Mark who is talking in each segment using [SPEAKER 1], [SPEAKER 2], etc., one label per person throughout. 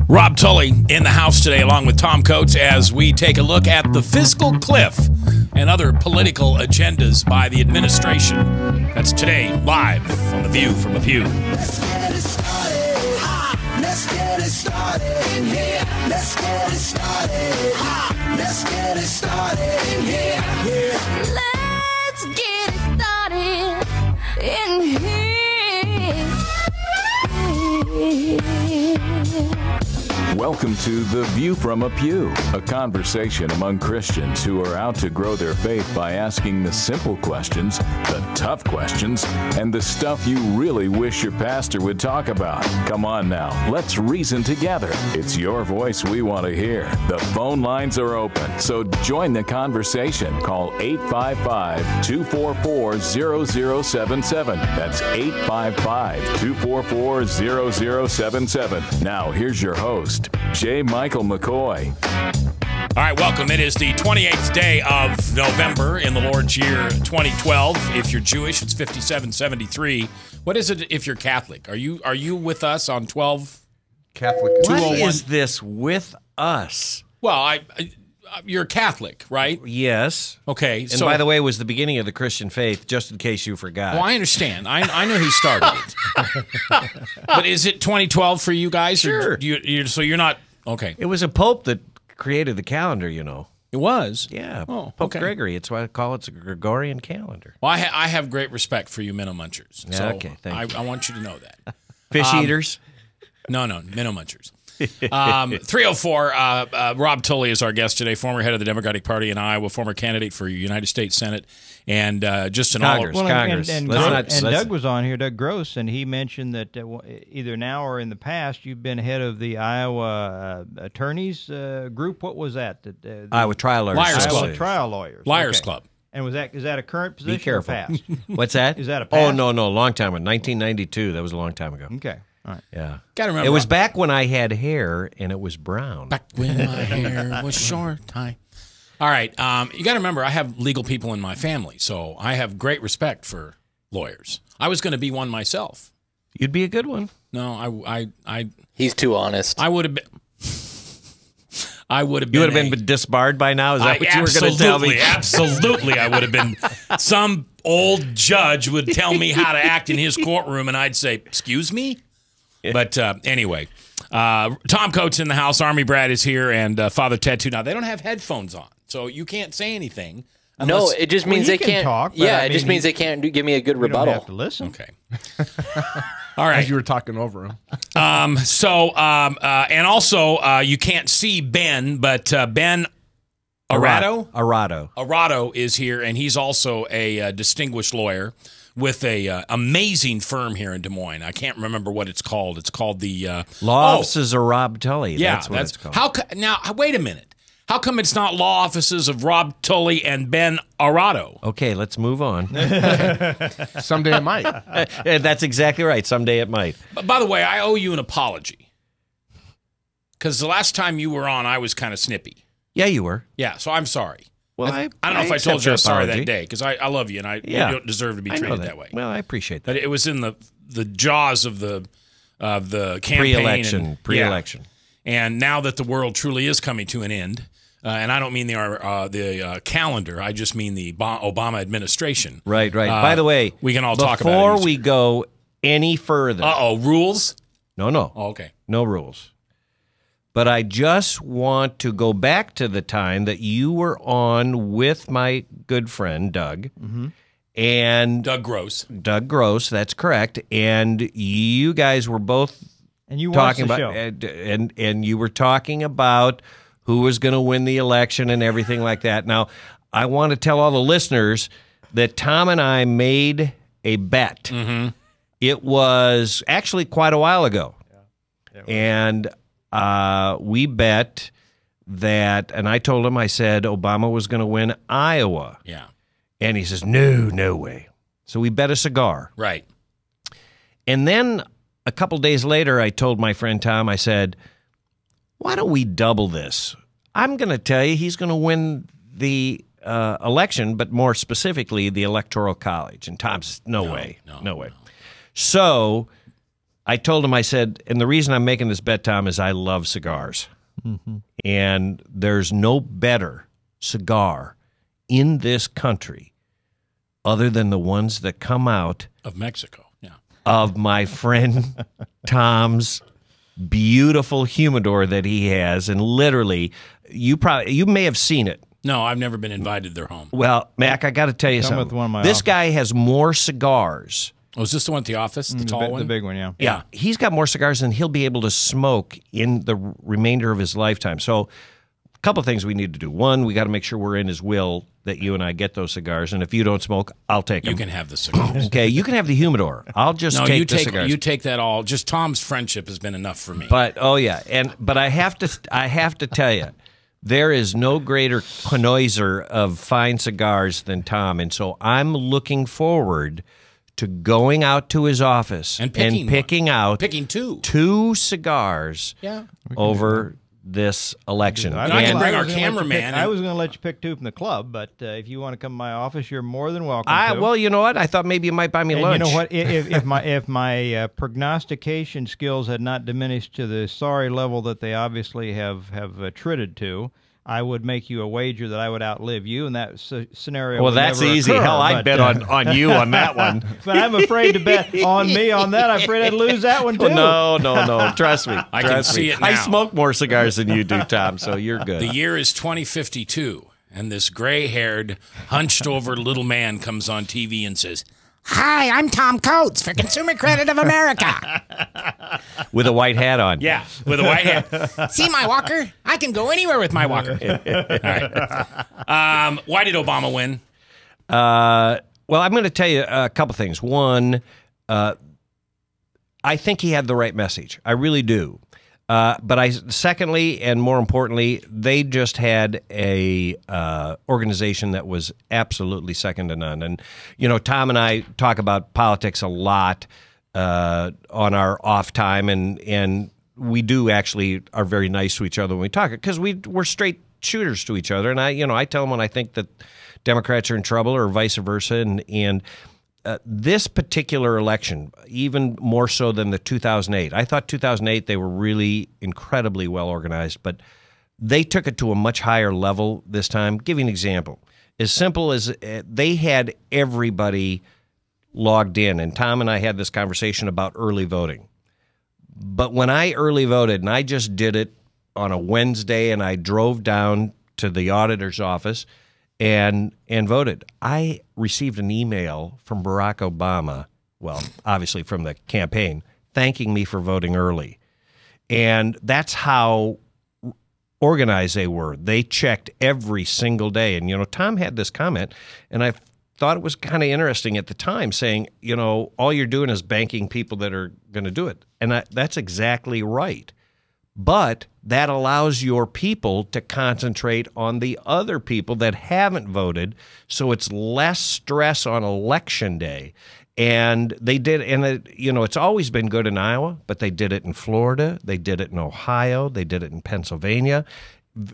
[SPEAKER 1] Rob Tully in the house today, along with Tom Coates, as we take a look at the fiscal cliff and other political agendas by the administration. That's today, live on The View from a Pew.
[SPEAKER 2] Let's get it started. Ha! Let's get it started in here. Let's get it started. Ha! Let's get it started in here. Yeah.
[SPEAKER 3] Let's get it started in here.
[SPEAKER 4] Welcome to The View from a Pew, a conversation among Christians who are out to grow their faith by asking the simple questions, the tough questions, and the stuff you really wish your pastor would talk about. Come on now, let's reason together. It's your voice we want to hear. The phone lines are open, so join the conversation. Call 855-244-0077. That's 855-244-0077. Now, here's your host, J. Michael McCoy.
[SPEAKER 1] All right, welcome. It is the 28th day of November in the Lord's year 2012. If you're Jewish, it's 5773. What is it if you're Catholic? Are you with us on 12?
[SPEAKER 5] Catholic.
[SPEAKER 6] What
[SPEAKER 1] 201?
[SPEAKER 6] is this with us?
[SPEAKER 1] Well, you're Catholic, right?
[SPEAKER 6] Yes.
[SPEAKER 1] Okay.
[SPEAKER 6] And by the way, it was the beginning of the Christian faith, just in case you forgot.
[SPEAKER 1] Well, I understand. I know who started it. But is it 2012 for you guys?
[SPEAKER 6] Sure.
[SPEAKER 1] Or so you're not, okay.
[SPEAKER 6] It was a pope that created the calendar, you know.
[SPEAKER 1] It was?
[SPEAKER 6] Yeah.
[SPEAKER 1] Oh,
[SPEAKER 6] Pope
[SPEAKER 1] okay.
[SPEAKER 6] Gregory. It's why I call it the Gregorian calendar.
[SPEAKER 1] Well, I have great respect for you minnow munchers.
[SPEAKER 6] Yeah,
[SPEAKER 1] So
[SPEAKER 6] okay, thank you.
[SPEAKER 1] I want you to know that.
[SPEAKER 6] Fish eaters?
[SPEAKER 1] No, minnow munchers. 304, Rob Tully is our guest today, former head of the Democratic Party in Iowa, former candidate for United States Senate, and just an
[SPEAKER 6] Congress.
[SPEAKER 1] all
[SPEAKER 6] Congress.
[SPEAKER 7] And Doug was on here, Doug Gross, and he mentioned that either now or in the past you've been head of the Iowa attorneys group. What was that?
[SPEAKER 6] Iowa trial lawyers.
[SPEAKER 1] Liars
[SPEAKER 7] Iowa
[SPEAKER 1] Club.
[SPEAKER 7] trial lawyers.
[SPEAKER 1] Liars
[SPEAKER 7] Okay.
[SPEAKER 1] Club.
[SPEAKER 7] And is that a current position?
[SPEAKER 6] Be careful.
[SPEAKER 7] Or past?
[SPEAKER 6] What's that?
[SPEAKER 7] Is that a
[SPEAKER 6] Oh,
[SPEAKER 7] past?
[SPEAKER 6] no, long time ago. 1992. That was a long time ago.
[SPEAKER 7] Okay. All right.
[SPEAKER 6] Yeah.
[SPEAKER 1] Gotta remember.
[SPEAKER 6] It was back when I had hair and it was brown.
[SPEAKER 1] Back when my hair was short. All right. You got to remember, I have legal people in my family, so I have great respect for lawyers. I was going to be one myself.
[SPEAKER 6] You'd be a good one.
[SPEAKER 1] No, I
[SPEAKER 8] He's too honest.
[SPEAKER 1] would have been. I would have been.
[SPEAKER 6] You would have been disbarred by now? Is that what you were going to tell me?
[SPEAKER 1] Absolutely, I would have been. Some old judge would tell me how to act in his courtroom, and I'd say, "Excuse me." But anyway, Tom Coates in the house. Army Brad is here, and Father Ted too. Now they don't have headphones on, so you can't say anything.
[SPEAKER 8] No, it just means
[SPEAKER 7] he
[SPEAKER 8] they
[SPEAKER 7] can
[SPEAKER 8] can't
[SPEAKER 7] talk, but
[SPEAKER 8] Yeah,
[SPEAKER 7] I
[SPEAKER 8] it just
[SPEAKER 7] mean,
[SPEAKER 8] means they can't give me a good
[SPEAKER 7] We don't
[SPEAKER 8] rebuttal.
[SPEAKER 7] have to listen.
[SPEAKER 1] Okay. All right.
[SPEAKER 5] As you were talking over him.
[SPEAKER 1] And also, you can't see Ben, but Ben Arado is here, and he's also a distinguished lawyer with a amazing firm here in Des Moines. I can't remember what it's called. It's called the
[SPEAKER 6] Law Offices of Rob Tully.
[SPEAKER 1] Yeah,
[SPEAKER 6] that's what it's called.
[SPEAKER 1] Now, wait a minute. How come it's not Law Offices of Rob Tully and Ben Arado?
[SPEAKER 6] Okay, let's move on.
[SPEAKER 5] Someday it might.
[SPEAKER 6] That's exactly right. Someday it might.
[SPEAKER 1] But by the way, I owe you an apology. Because the last time you were on, I was kind of snippy.
[SPEAKER 6] Yeah, you were.
[SPEAKER 1] Yeah, so I'm sorry.
[SPEAKER 6] Well,
[SPEAKER 1] I don't know if I told
[SPEAKER 6] accept
[SPEAKER 1] you I
[SPEAKER 6] your
[SPEAKER 1] was sorry
[SPEAKER 6] apology.
[SPEAKER 1] that day, because I love you, and you don't deserve to be
[SPEAKER 6] I know
[SPEAKER 1] treated that way.
[SPEAKER 6] Well, I appreciate that.
[SPEAKER 1] But it was in the jaws of the campaign.
[SPEAKER 6] Pre-election.
[SPEAKER 1] And now that the world truly is coming to an end, and I don't mean the calendar, I just mean the Obama administration.
[SPEAKER 6] Right. By the way,
[SPEAKER 1] we can all talk about it.
[SPEAKER 6] Before we go any further.
[SPEAKER 1] Rules?
[SPEAKER 6] No.
[SPEAKER 1] Oh, okay.
[SPEAKER 6] No rules. But I just want to go back to the time that you were on with my good friend, Doug.
[SPEAKER 7] Mm-hmm.
[SPEAKER 6] And
[SPEAKER 1] Doug Gross.
[SPEAKER 6] Doug Gross, that's correct. And you guys were both
[SPEAKER 7] And you watched
[SPEAKER 6] talking
[SPEAKER 7] the
[SPEAKER 6] about
[SPEAKER 7] show.
[SPEAKER 6] and you were talking about who was going to win the election and everything like that. Now, I want to tell all the listeners that Tom and I made a bet.
[SPEAKER 1] Mm-hmm.
[SPEAKER 6] It was actually quite a while ago. And we bet that, and I told him, I said Obama was going to win Iowa.
[SPEAKER 1] Yeah.
[SPEAKER 6] And he says, no way. So we bet a cigar.
[SPEAKER 1] Right.
[SPEAKER 6] And then a couple days later, I told my friend Tom, I said, why don't we double this? I'm going to tell you he's going to win the election, but more specifically, the Electoral College. And Tom's, no way.
[SPEAKER 1] No.
[SPEAKER 6] So I told him, I said, and the reason I'm making this bet, Tom, is I love cigars. And there's no better cigar in this country other than the ones that come out
[SPEAKER 1] Of Mexico, yeah.
[SPEAKER 6] of my friend Tom's beautiful humidor that he has. And literally, you may have seen it.
[SPEAKER 1] No, I've never been invited to their home.
[SPEAKER 6] Well, Mac, I got to tell you
[SPEAKER 7] Come
[SPEAKER 6] something.
[SPEAKER 7] with one of my
[SPEAKER 6] This
[SPEAKER 7] office.
[SPEAKER 6] guy has more cigars.
[SPEAKER 1] Oh, is this the one at the office, the tall one?
[SPEAKER 7] The big one, yeah.
[SPEAKER 6] Yeah, he's got more cigars than he'll be able to smoke in the remainder of his lifetime. So, a couple of things we need to do. One, we got to make sure we're in his will that you and I get those cigars. And if you don't smoke, I'll take them.
[SPEAKER 1] You can have the cigars.
[SPEAKER 6] Okay, you can have the humidor. I'll just
[SPEAKER 1] No,
[SPEAKER 6] take
[SPEAKER 1] you
[SPEAKER 6] the cigars.
[SPEAKER 1] you take that all. Just Tom's friendship has been enough for me.
[SPEAKER 6] But but I have to tell you, there is no greater connoisseur of fine cigars than Tom, and so I'm looking forward to going out to his office
[SPEAKER 1] And picking
[SPEAKER 6] out
[SPEAKER 1] Picking two.
[SPEAKER 6] 2 cigars over this election.
[SPEAKER 1] And I can bring our
[SPEAKER 7] was gonna let you
[SPEAKER 1] cameraman
[SPEAKER 7] pick-
[SPEAKER 1] and-
[SPEAKER 7] I was going to let you pick 2 from the club, but if you want to come to my office, you're more than welcome to.
[SPEAKER 6] Well, you know what? I thought maybe you might buy me
[SPEAKER 7] And
[SPEAKER 6] lunch.
[SPEAKER 7] you know what? If my prognostication skills had not diminished to the sorry level that they obviously have tritted to, I would make you a wager that I would outlive you, and that scenario.
[SPEAKER 6] Well,
[SPEAKER 7] would
[SPEAKER 6] that's
[SPEAKER 7] never
[SPEAKER 6] easy.
[SPEAKER 7] occur,
[SPEAKER 6] Hell, I'd bet
[SPEAKER 7] but,
[SPEAKER 6] on you on that one.
[SPEAKER 7] But I'm afraid to bet on me on that. I'm afraid I'd lose that one too.
[SPEAKER 6] No. Trust me.
[SPEAKER 1] I can
[SPEAKER 6] Trust
[SPEAKER 1] see
[SPEAKER 6] me.
[SPEAKER 1] it now.
[SPEAKER 6] I smoke more cigars than you do, Tom, so you're good.
[SPEAKER 1] The year is 2052, and this gray-haired, hunched-over little man comes on TV and says, "Hi, I'm Tom Coates for Consumer Credit of America."
[SPEAKER 6] With a white hat on.
[SPEAKER 1] Yeah, with a white hat. See my walker? I can go anywhere with my walker. All right. Why did Obama win?
[SPEAKER 6] Well, I'm going to tell you a couple things. One, I think he had the right message. I really do. But secondly, and more importantly, they just had a organization that was absolutely second to none. And you know, Tom and I talk about politics a lot on our off time, and we do actually are very nice to each other when we talk, because we're straight shooters to each other. And I tell them when I think that Democrats are in trouble, or vice versa, and this particular election, even more so than the 2008. I thought 2008 they were really incredibly well organized, but they took it to a much higher level this time. Give you an example. As simple as they had everybody logged in, and Tom and I had this conversation about early voting. But when I early voted, and I just did it on a Wednesday, and I drove down to the auditor's office and voted, I received an email from Barack Obama, well, obviously from the campaign, thanking me for voting early. And that's how organized they were. They checked every single day. And, you know, Tom had this comment, and I thought it was kind of interesting at the time, saying, you know, all you're doing is banking people that are going to do it. And that's exactly right. But that allows your people to concentrate on the other people that haven't voted, so it's less stress on election day. And they did, and you know, it's always been good in Iowa, but they did it in Florida, they did it in Ohio, they did it in Pennsylvania,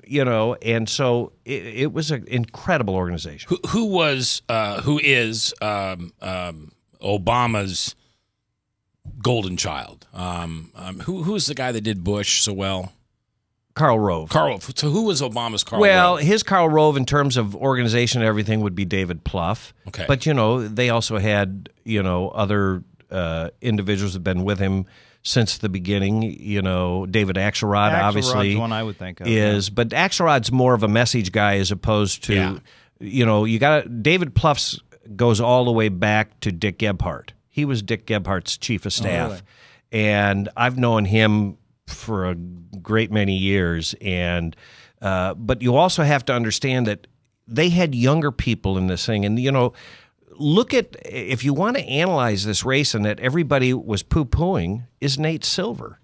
[SPEAKER 6] you know, and so it was an incredible organization.
[SPEAKER 1] Who is Obama's golden child? Who's the guy that did Bush so well?
[SPEAKER 6] Karl Rove.
[SPEAKER 1] So who was Obama's Karl
[SPEAKER 6] Well,
[SPEAKER 1] Rove?
[SPEAKER 6] his Karl Rove in terms of organization and everything would be David Plouffe.
[SPEAKER 1] Okay.
[SPEAKER 6] But, you know, they also had, you know, other individuals have been with him since the beginning. You know, David Axelrod, obviously.
[SPEAKER 7] Axelrod's one I would think of.
[SPEAKER 6] Is, but Axelrod's more of a message guy as opposed to, you know, David Plouffe's goes all the way back to Dick Gebhardt. He was Dick Gebhardt's chief of staff.
[SPEAKER 7] really?
[SPEAKER 6] And I've known him for a great many years. And but you also have to understand that they had younger people in this thing. And, you know, look at, if you want to analyze this race and that everybody was poo-pooing, is Nate Silver.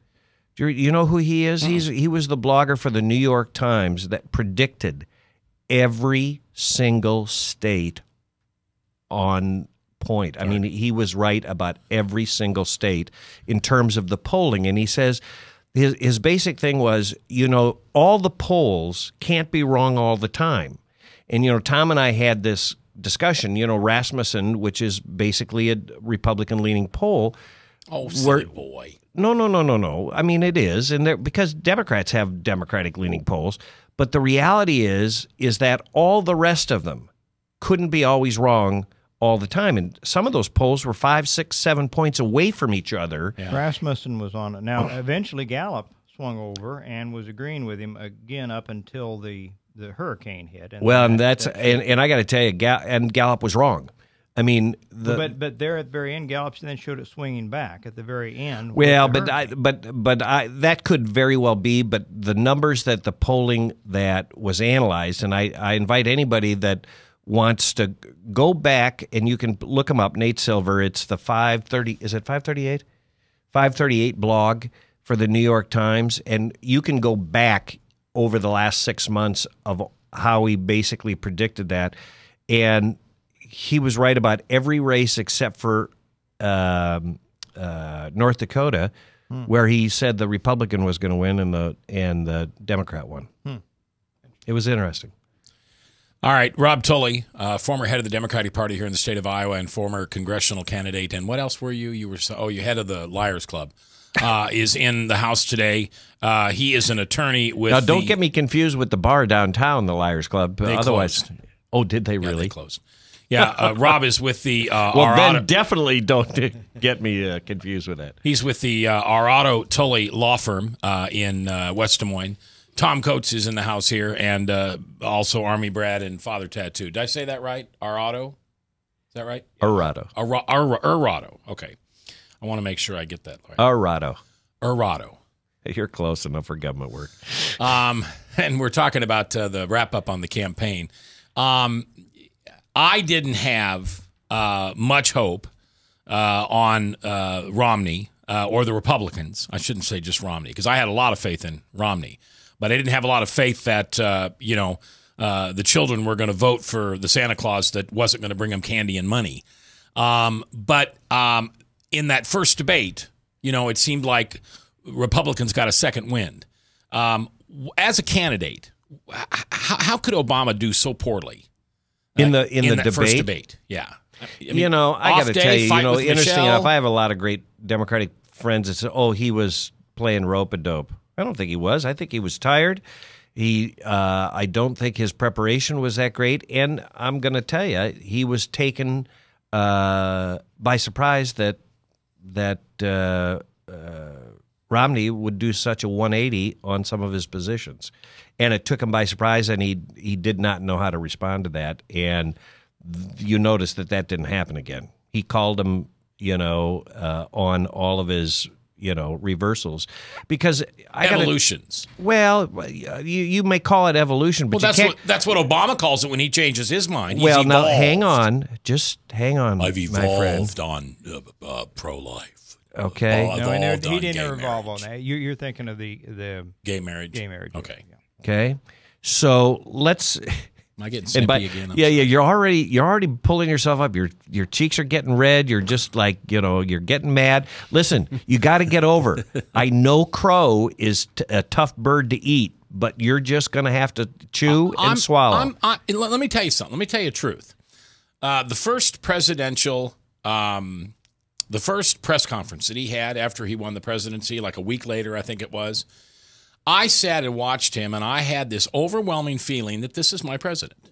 [SPEAKER 6] You know who he is? He was the blogger for the New York Times that predicted every single state on point. I mean, he was right about every single state in terms of the polling. And he says his basic thing was, you know, all the polls can't be wrong all the time. And, you know, Tom and I had this discussion, you know, Rasmussen, which is basically a Republican-leaning poll,
[SPEAKER 1] Oh, silly boy.
[SPEAKER 6] No. I mean, it is, and because Democrats have Democratic-leaning polls, but the reality is that all the rest of them couldn't be always wrong all the time, and some of those polls were 5, 6, 7 points away from each other.
[SPEAKER 1] Yeah.
[SPEAKER 7] Rasmussen was on it. Now, eventually Gallup swung over and was agreeing with him again up until the hurricane hit. And
[SPEAKER 6] Well, and I got to tell you, Gallup was wrong. I mean,
[SPEAKER 7] but there at the very end, Gallup then showed it swinging back at the very end.
[SPEAKER 6] Well, that could very well be. But the numbers that the polling that was analyzed, and I invite anybody that wants to go back and you can look them up. Nate Silver, it's the 530. Is it 538? 538 blog for the New York Times, and you can go back over the last 6 months of how he basically predicted that, and he was right about every race except for North Dakota, where he said the Republican was going to win and the Democrat won. It was interesting.
[SPEAKER 1] All right, Rob Tully, former head of the Democratic Party here in the state of Iowa and former congressional candidate. And what else were you? You were you head of the Liars Club. Is in the house today. He is an attorney with.
[SPEAKER 6] Now, don't get me confused with the bar downtown, the Liars Club.
[SPEAKER 1] They
[SPEAKER 6] Otherwise,
[SPEAKER 1] closed.
[SPEAKER 6] Oh, did they
[SPEAKER 1] Yeah,
[SPEAKER 6] really?
[SPEAKER 1] they closed. Yeah, Rob is with the.
[SPEAKER 6] Well, then definitely don't get me confused with that.
[SPEAKER 1] He's with the Arado Tully law firm in West Des Moines. Tom Coates is in the house here, and also Army Brad and Father Tattoo. Did I say that right? Arado? Is that right?
[SPEAKER 6] Arado.
[SPEAKER 1] Arado. Okay. I want to make sure I get that right. Arado.
[SPEAKER 6] You're close enough for government work.
[SPEAKER 1] And we're talking about the wrap-up on the campaign. I didn't have much hope on Romney or the Republicans. I shouldn't say just Romney, because I had a lot of faith in Romney. But I didn't have a lot of faith that, the children were going to vote for the Santa Claus that wasn't going to bring them candy and money. But in that first debate, it seemed like Republicans got a second wind. As a candidate, how could Obama do so poorly
[SPEAKER 6] in that
[SPEAKER 1] first
[SPEAKER 6] debate?
[SPEAKER 1] debate? Yeah. I
[SPEAKER 6] got to tell you, interesting
[SPEAKER 1] Michelle.
[SPEAKER 6] enough, I have a lot of great Democratic friends that say, he was playing rope-a-dope. I don't think he was. I think he was tired. I don't think his preparation was that great. And I'm going to tell you, he was taken by surprise that Romney would do such a 180 on some of his positions. And it took him by surprise, and he did not know how to respond to that. And you notice that didn't happen again. He called him, on all of his reversals, because
[SPEAKER 1] evolutions.
[SPEAKER 6] You may call it evolution, but
[SPEAKER 1] that's what Obama calls it when he changes his mind.
[SPEAKER 6] Well, now hang on,
[SPEAKER 1] I've evolved on pro-life.
[SPEAKER 6] Okay,
[SPEAKER 7] he didn't evolve on that. You're thinking of the
[SPEAKER 1] gay marriage.
[SPEAKER 7] Gay marriage.
[SPEAKER 1] Okay.
[SPEAKER 7] Yeah.
[SPEAKER 6] Okay, so let's.
[SPEAKER 1] Am I getting snippy again?
[SPEAKER 6] Yeah. You're already pulling yourself up. Your cheeks are getting red. You're just like you're getting mad. Listen, you got to get over. I know crow is a tough bird to eat, but you're just going to have to chew and swallow.
[SPEAKER 1] Let me tell you something. Let me tell you the truth. The first press conference that he had after he won the presidency, like a week later, I think it was. I sat and watched him, and I had this overwhelming feeling that this is my president.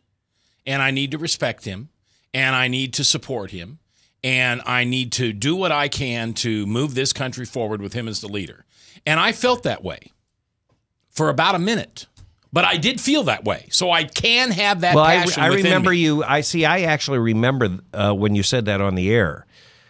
[SPEAKER 1] And I need to respect him, and I need to support him, and I need to do what I can to move this country forward with him as the leader. And I felt that way for about a minute. But I did feel that way. So I can have that passion
[SPEAKER 6] I
[SPEAKER 1] within
[SPEAKER 6] remember
[SPEAKER 1] me.
[SPEAKER 6] you. I actually remember when you said that on the air.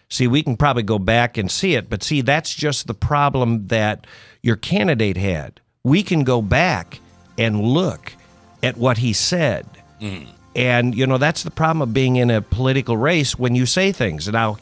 [SPEAKER 6] See, we can probably go back and see it, but see, that's just the problem that your candidate had. We can go back and look at what he said.
[SPEAKER 1] Mm.
[SPEAKER 6] And, that's the problem of being in a political race when you say things. Now,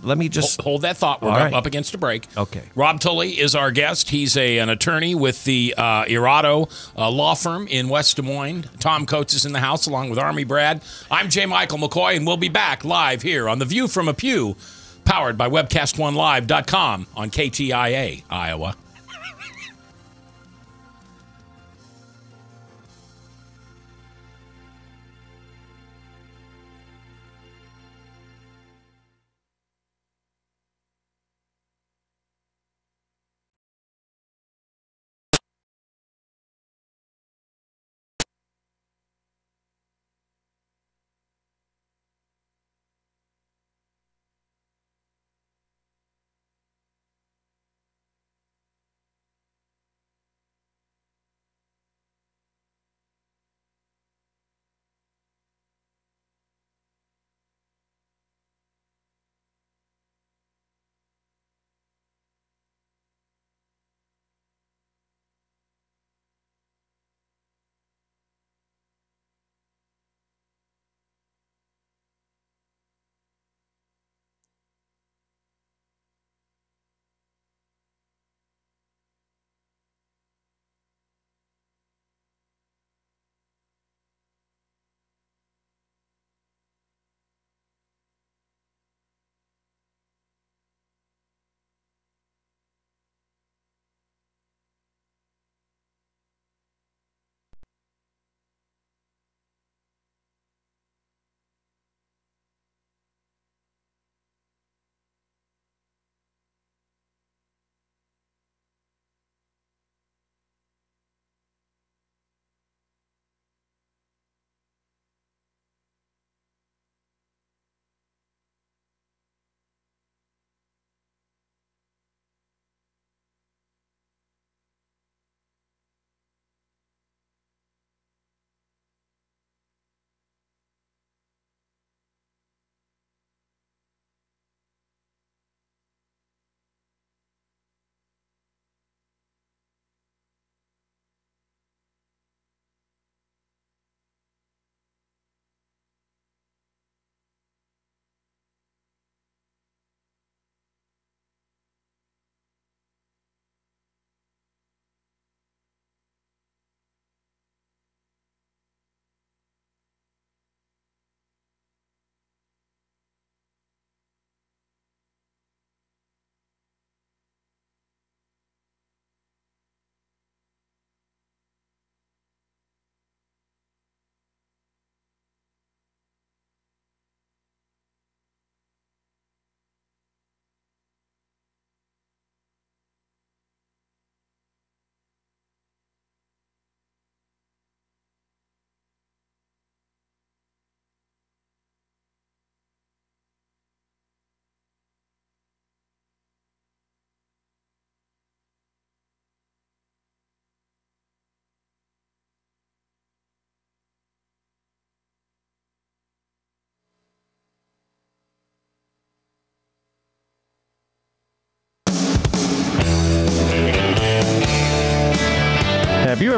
[SPEAKER 6] let me just...
[SPEAKER 1] Hold that thought. We're up against a break.
[SPEAKER 6] Okay.
[SPEAKER 1] Rob Tully is our guest. He's an attorney with the Irado law firm in West Des Moines. Tom Coates is in the house along with Army Brad. I'm J. Michael McCoy, and we'll be back live here on The View from a Pew, powered by WebcastOneLive.com on KTIA, Iowa.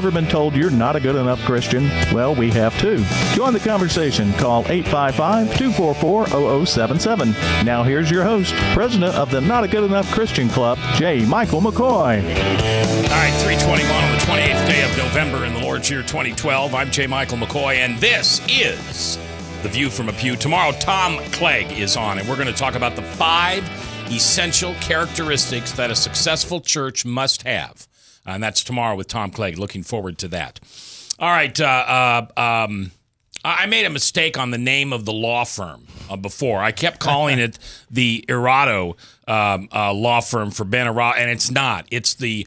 [SPEAKER 9] ever been told you're not a good enough Christian? Well, we have too. Join the conversation. Call 855-244-0077. Now here's your host, president of the Not a Good Enough Christian Club, J. Michael McCoy.
[SPEAKER 1] All right, 321 on the 28th day of November in the Lord's year 2012. I'm J. Michael McCoy, and this is The View from a Pew. Tomorrow, Tom Clegg is on, and we're going to talk about the 5 essential characteristics that a successful church must have. And that's tomorrow with Tom Clegg. Looking forward to that. All right. I made a mistake on the name of the law firm before. I kept calling it the Irado law firm for Ben Irado, and it's not. It's the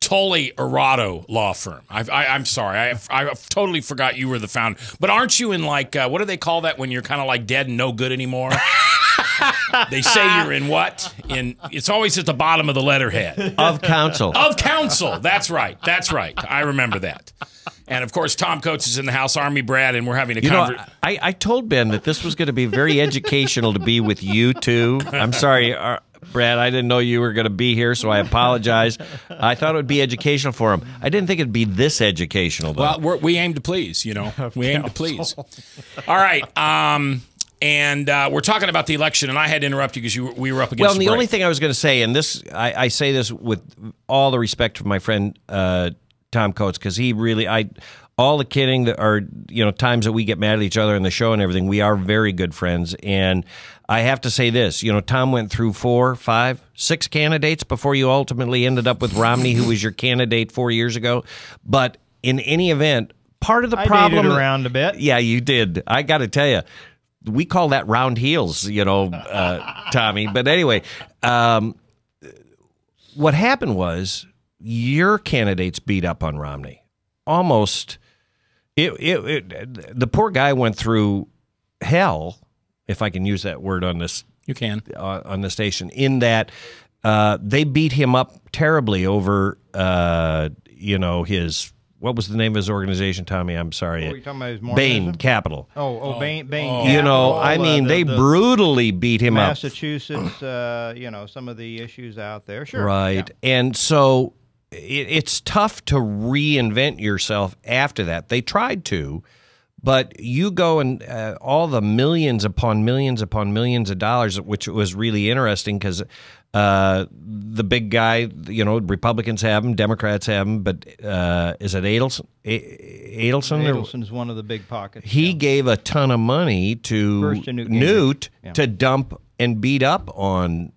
[SPEAKER 1] Tully Irado law firm. I'm sorry. I totally forgot you were the founder. But aren't you in like, what do they call that when you're kind of like dead and no good anymore? They say you're in what? It's always at the bottom of the letterhead.
[SPEAKER 6] Of counsel.
[SPEAKER 1] Of counsel. That's right. That's right. I remember that. And of course, Tom Coates is in the house, Army Brad, and we're having a conversation.
[SPEAKER 6] I told Ben that this was going to be very educational to be with you two. I'm sorry, Brad, I didn't know you were going to be here, so I apologize. I thought it would be educational for him. I didn't think it'd be this educational, though.
[SPEAKER 1] Well, we aim to please, you know. We aim to please. All right. And we're talking about the election, and I had to interrupt you because we were up against
[SPEAKER 6] the only thing I was going to say, and this I say this with all the respect for my friend Tom Coates, because he really, all the kidding that are, times that we get mad at each other in the show and everything, we are very good friends. And I have to say this, Tom went through 4, 5, 6 candidates before you ultimately ended up with Romney, who was your candidate 4 years ago. But in any event, part of the problem...
[SPEAKER 7] I dated around a bit.
[SPEAKER 6] Yeah, you did. I got to tell you. We call that round heels, Tommy. But anyway, what happened was your candidates beat up on Romney. Almost, the poor guy went through hell, if I can use that word on this.
[SPEAKER 1] You can
[SPEAKER 6] on the station. In that they beat him up terribly over, his. What was the name of his organization, Tommy? I'm sorry.
[SPEAKER 7] What are you talking about? His
[SPEAKER 6] Bain Capital.
[SPEAKER 7] Bain.
[SPEAKER 6] They brutally beat him up.
[SPEAKER 7] Massachusetts, some of the issues out there. Sure.
[SPEAKER 6] Right. Yeah. And so it's tough to reinvent yourself after that. They tried to, but you go and all the millions upon millions upon millions of dollars, which was really interesting because the big guy, Republicans have him, Democrats have him, but is it Adelson?
[SPEAKER 7] Adelson's one of the big pockets.
[SPEAKER 6] He gave a ton of money to Newt to dump and beat up on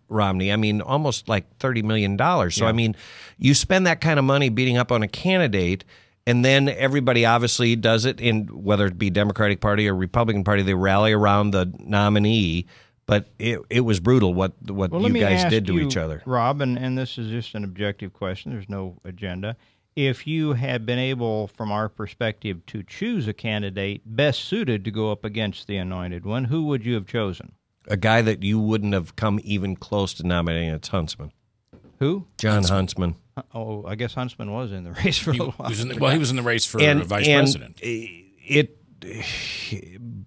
[SPEAKER 6] Romney. I mean, almost like $30 million. So, I mean, you spend that kind of money beating up on a candidate, and then everybody obviously does it, in whether it be Democratic Party or Republican Party, they rally around the nominee. But it was brutal what you guys did to each other.
[SPEAKER 7] Rob, and this is just an objective question. There's no agenda. If you had been able, from our perspective, to choose a candidate best suited to go up against the anointed one, who would you have chosen?
[SPEAKER 6] A guy that you wouldn't have come even close to nominating. It's Huntsman.
[SPEAKER 7] Who?
[SPEAKER 6] John Huntsman.
[SPEAKER 7] Oh, I guess Huntsman was in the race for a little while.
[SPEAKER 1] He was in the race for vice president.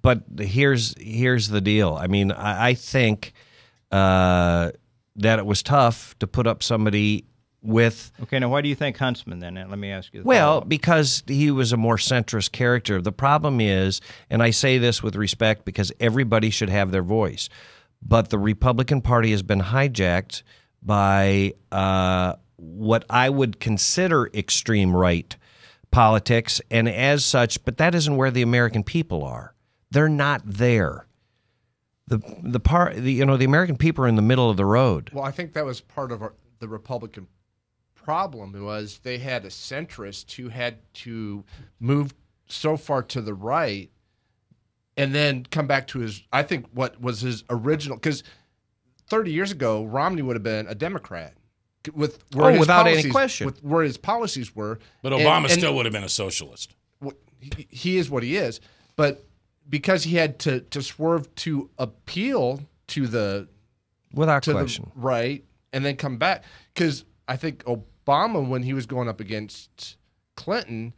[SPEAKER 6] But here's the deal. I mean, I think that it was tough to put up somebody with...
[SPEAKER 7] Okay, now why do you think Huntsman then? Let me ask you.
[SPEAKER 6] Well, because he was a more centrist character. The problem is, and I say this with respect because everybody should have their voice, but the Republican Party has been hijacked by what I would consider extreme right politics, and as such, but that isn't where the American people are. They're not there. The American people are in the middle of the road.
[SPEAKER 5] Well, I think that was part of the Republican problem was they had a centrist who had to move so far to the right and then come back to what was his original, because 30 years ago, Romney would have been a Democrat.
[SPEAKER 6] Without any question.
[SPEAKER 5] With where his policies were.
[SPEAKER 1] But Obama still would have been a socialist.
[SPEAKER 5] He is what he is. But because he had to swerve to appeal to the...
[SPEAKER 6] Without question.
[SPEAKER 5] The right, and then come back. Because I think Obama, when he was going up against Clinton,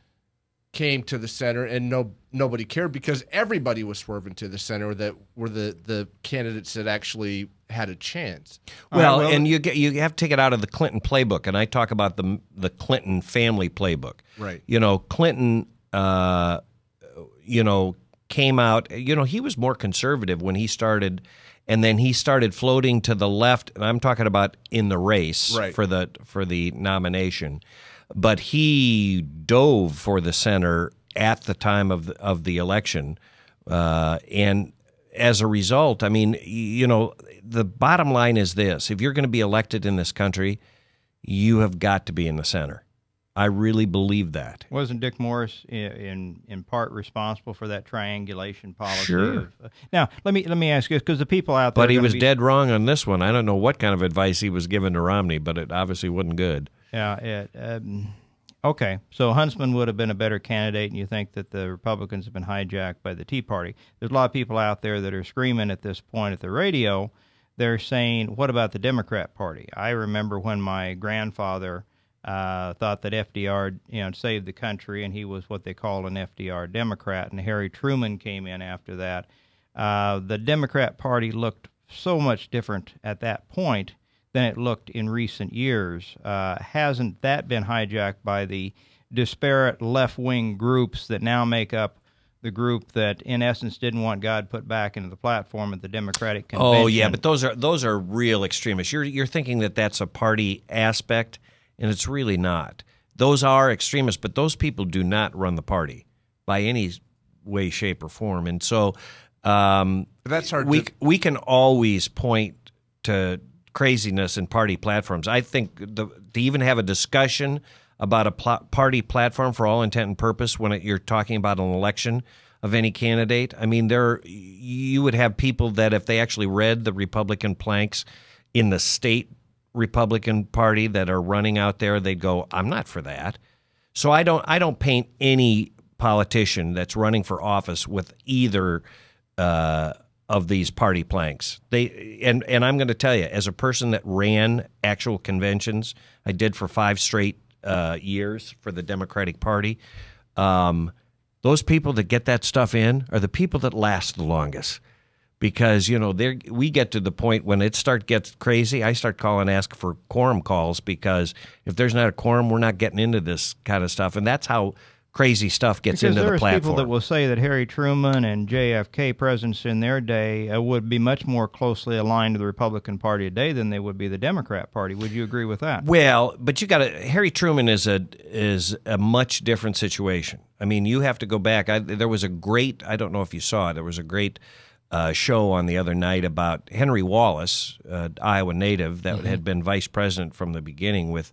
[SPEAKER 5] came to the center, and nobody cared because everybody was swerving to the center that were the candidates that actually had a chance.
[SPEAKER 6] Well, and you have to take it out of the Clinton playbook, and I talk about the Clinton family playbook.
[SPEAKER 5] Right.
[SPEAKER 6] Clinton, came out. He was more conservative when he started, and then he started floating to the left. And I'm talking about in the race for the nomination. But he dove for the center at the time of the election, and as a result, I mean, the bottom line is this: if you're going to be elected in this country, you have got to be in the center. I really believe that.
[SPEAKER 7] Wasn't Dick Morris in part responsible for that triangulation policy?
[SPEAKER 6] Sure.
[SPEAKER 7] Now, let me ask you, because the people out there,
[SPEAKER 6] but he was dead wrong on this one. I don't know what kind of advice he was giving to Romney, but it obviously wasn't good.
[SPEAKER 7] Yeah. Okay, so Huntsman would have been a better candidate, and you think that the Republicans have been hijacked by the Tea Party. There's a lot of people out there that are screaming at this point at the radio. They're saying, what about the Democrat Party? I remember when my grandfather thought that FDR saved the country, and he was what they call an FDR Democrat, and Harry Truman came in after that. The Democrat Party looked so much different at that point than it looked in recent years. Hasn't that been hijacked by the disparate left-wing groups that now make up the group that, in essence, didn't want God put back into the platform at the Democratic Convention?
[SPEAKER 6] Oh yeah, but those are real extremists. You're thinking that that's a party aspect, and it's really not. Those are extremists, but those people do not run the party by any way, shape, or form. And so
[SPEAKER 5] that's hard.
[SPEAKER 6] We can always point to craziness in party platforms. I think to even have a discussion about a party platform for all intent and purpose when you're talking about an election of any candidate, I mean, you would have people that if they actually read the Republican planks in the state Republican Party that are running out there, they'd go, I'm not for that. So I don't paint any politician that's running for office with either of these party planks. And I'm going to tell you, as a person that ran actual conventions, I did for 5 straight years for the Democratic Party. Those people that get that stuff in are the people that last the longest, because we get to the point when it gets crazy. I start ask for quorum calls, because if there's not a quorum, we're not getting into this kind of stuff, and that's how crazy stuff gets into the platform. Because there's people
[SPEAKER 7] that will say that Harry Truman and JFK presidents in their day would be much more closely aligned to the Republican Party today than they would be the Democrat Party. Would you agree with that?
[SPEAKER 6] Well, but Harry Truman is a much different situation. I mean, you have to go back. There was a great, I don't know if you saw it, there was a great show on the other night about Henry Wallace, Iowa native, that had been vice president from the beginning with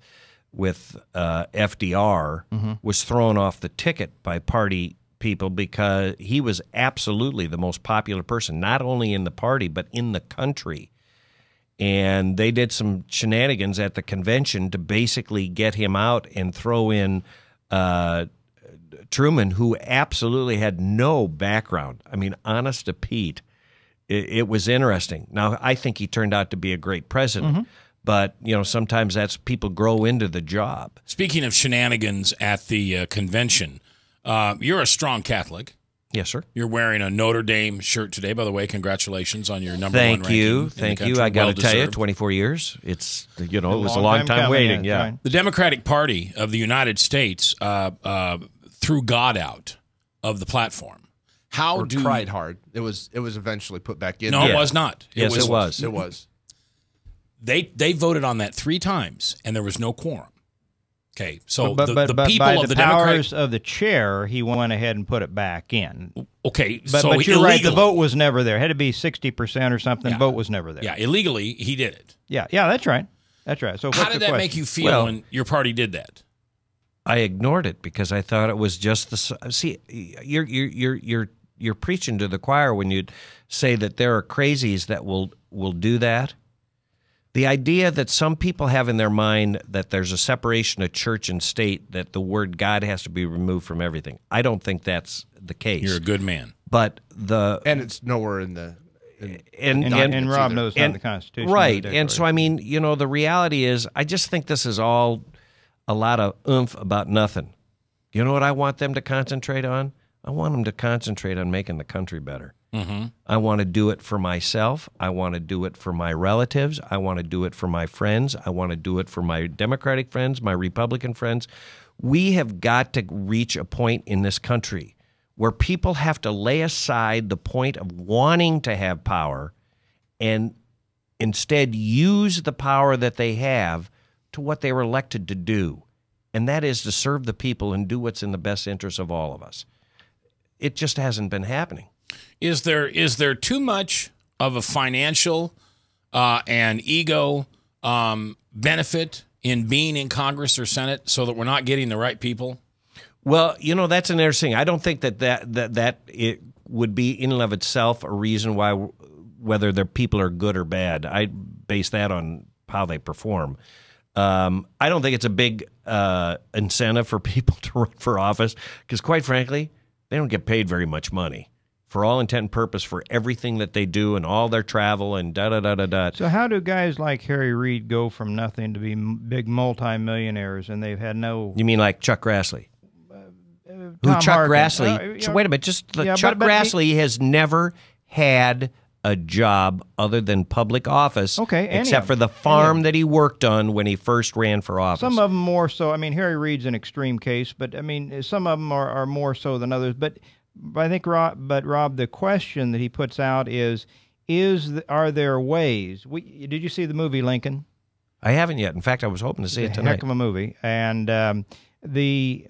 [SPEAKER 6] FDR, was thrown off the ticket by party people because he was absolutely the most popular person, not only in the party, but in the country. And they did some shenanigans at the convention to basically get him out and throw in Truman, who absolutely had no background. I mean, honest to Pete, it was interesting. Now, I think he turned out to be a great president. But, sometimes that's people grow into the job.
[SPEAKER 1] Speaking of shenanigans at the convention, you're a strong Catholic.
[SPEAKER 6] Yes, sir.
[SPEAKER 1] You're wearing a Notre Dame shirt today, by the way. Congratulations on your number one ranking.
[SPEAKER 6] Thank you. I got to tell you, 24 years. It's, it was a long time waiting. Yeah.
[SPEAKER 1] Right. The Democratic Party of the United States threw God out of the platform.
[SPEAKER 5] Tried hard. It was eventually put back in.
[SPEAKER 1] No, it was not.
[SPEAKER 6] Yes, it was.
[SPEAKER 5] It was.
[SPEAKER 1] They voted on that 3 times, and there was no quorum. Okay, so
[SPEAKER 7] but
[SPEAKER 1] the people
[SPEAKER 7] by
[SPEAKER 1] of
[SPEAKER 7] the powers of the chair, he went ahead and put it back in.
[SPEAKER 1] Okay,
[SPEAKER 7] but you're
[SPEAKER 1] illegally,
[SPEAKER 7] right. The vote was never there. It had to be 60% or something.
[SPEAKER 1] Yeah.
[SPEAKER 7] Vote was never there.
[SPEAKER 1] Yeah, illegally he did it.
[SPEAKER 7] Yeah, that's right. That's right. So
[SPEAKER 1] how did that make you feel when your party did that?
[SPEAKER 6] I ignored it because I thought it was just the. See, you're preaching to the choir when you say that there are crazies that will do that. The idea that some people have in their mind that there's a separation of church and state, that the word God has to be removed from everything. I don't think that's the case.
[SPEAKER 1] You're a good man.
[SPEAKER 6] But
[SPEAKER 5] and it's nowhere in the
[SPEAKER 7] and Rob knows not the Constitution.
[SPEAKER 6] Right. And so, I mean, the reality is I just think this is all a lot of oomph about nothing. You know what I want them to concentrate on? I want them to concentrate on making the country better. Mm-hmm. I want to do it for myself. I want to do it for my relatives. I want to do it for my friends. I want to do it for my Democratic friends, my Republican friends. We have got to reach a point in this country where people have to lay aside the point of wanting to have power and instead use the power that they have to what they were elected to do, and that is to serve the people and do what's in the best interest of all of us. It just hasn't been happening.
[SPEAKER 1] Is there too much of a financial and ego benefit in being in Congress or Senate so that we're not getting the right people?
[SPEAKER 6] Well, you know, that's an interesting. I don't think that it would be in and of itself a reason why whether their people are good or bad. I base that on how they perform. I don't think it's a big incentive for people to run for office because, quite frankly, they don't get paid very much money for all intent and purpose for everything that they do and all their travel and da-da-da-da-da.
[SPEAKER 7] So how do guys like Harry Reid go from nothing to be big multimillionaires and they've had no...
[SPEAKER 6] You mean like Chuck Grassley?
[SPEAKER 7] Tom
[SPEAKER 6] Chuck
[SPEAKER 7] Harkin.
[SPEAKER 6] Grassley... So wait a minute. Chuck Grassley has never had a job other than public office, except for the farm that he worked on when he first ran for office.
[SPEAKER 7] Some of them more so. I mean, Harry Reid's an extreme case, but I mean, some of them are more so than others. But I think, Rob, the question that he puts out is are there ways? Did you see the movie Lincoln?
[SPEAKER 6] I haven't yet. In fact, I was hoping to see it tonight.
[SPEAKER 7] Heck of a movie. And the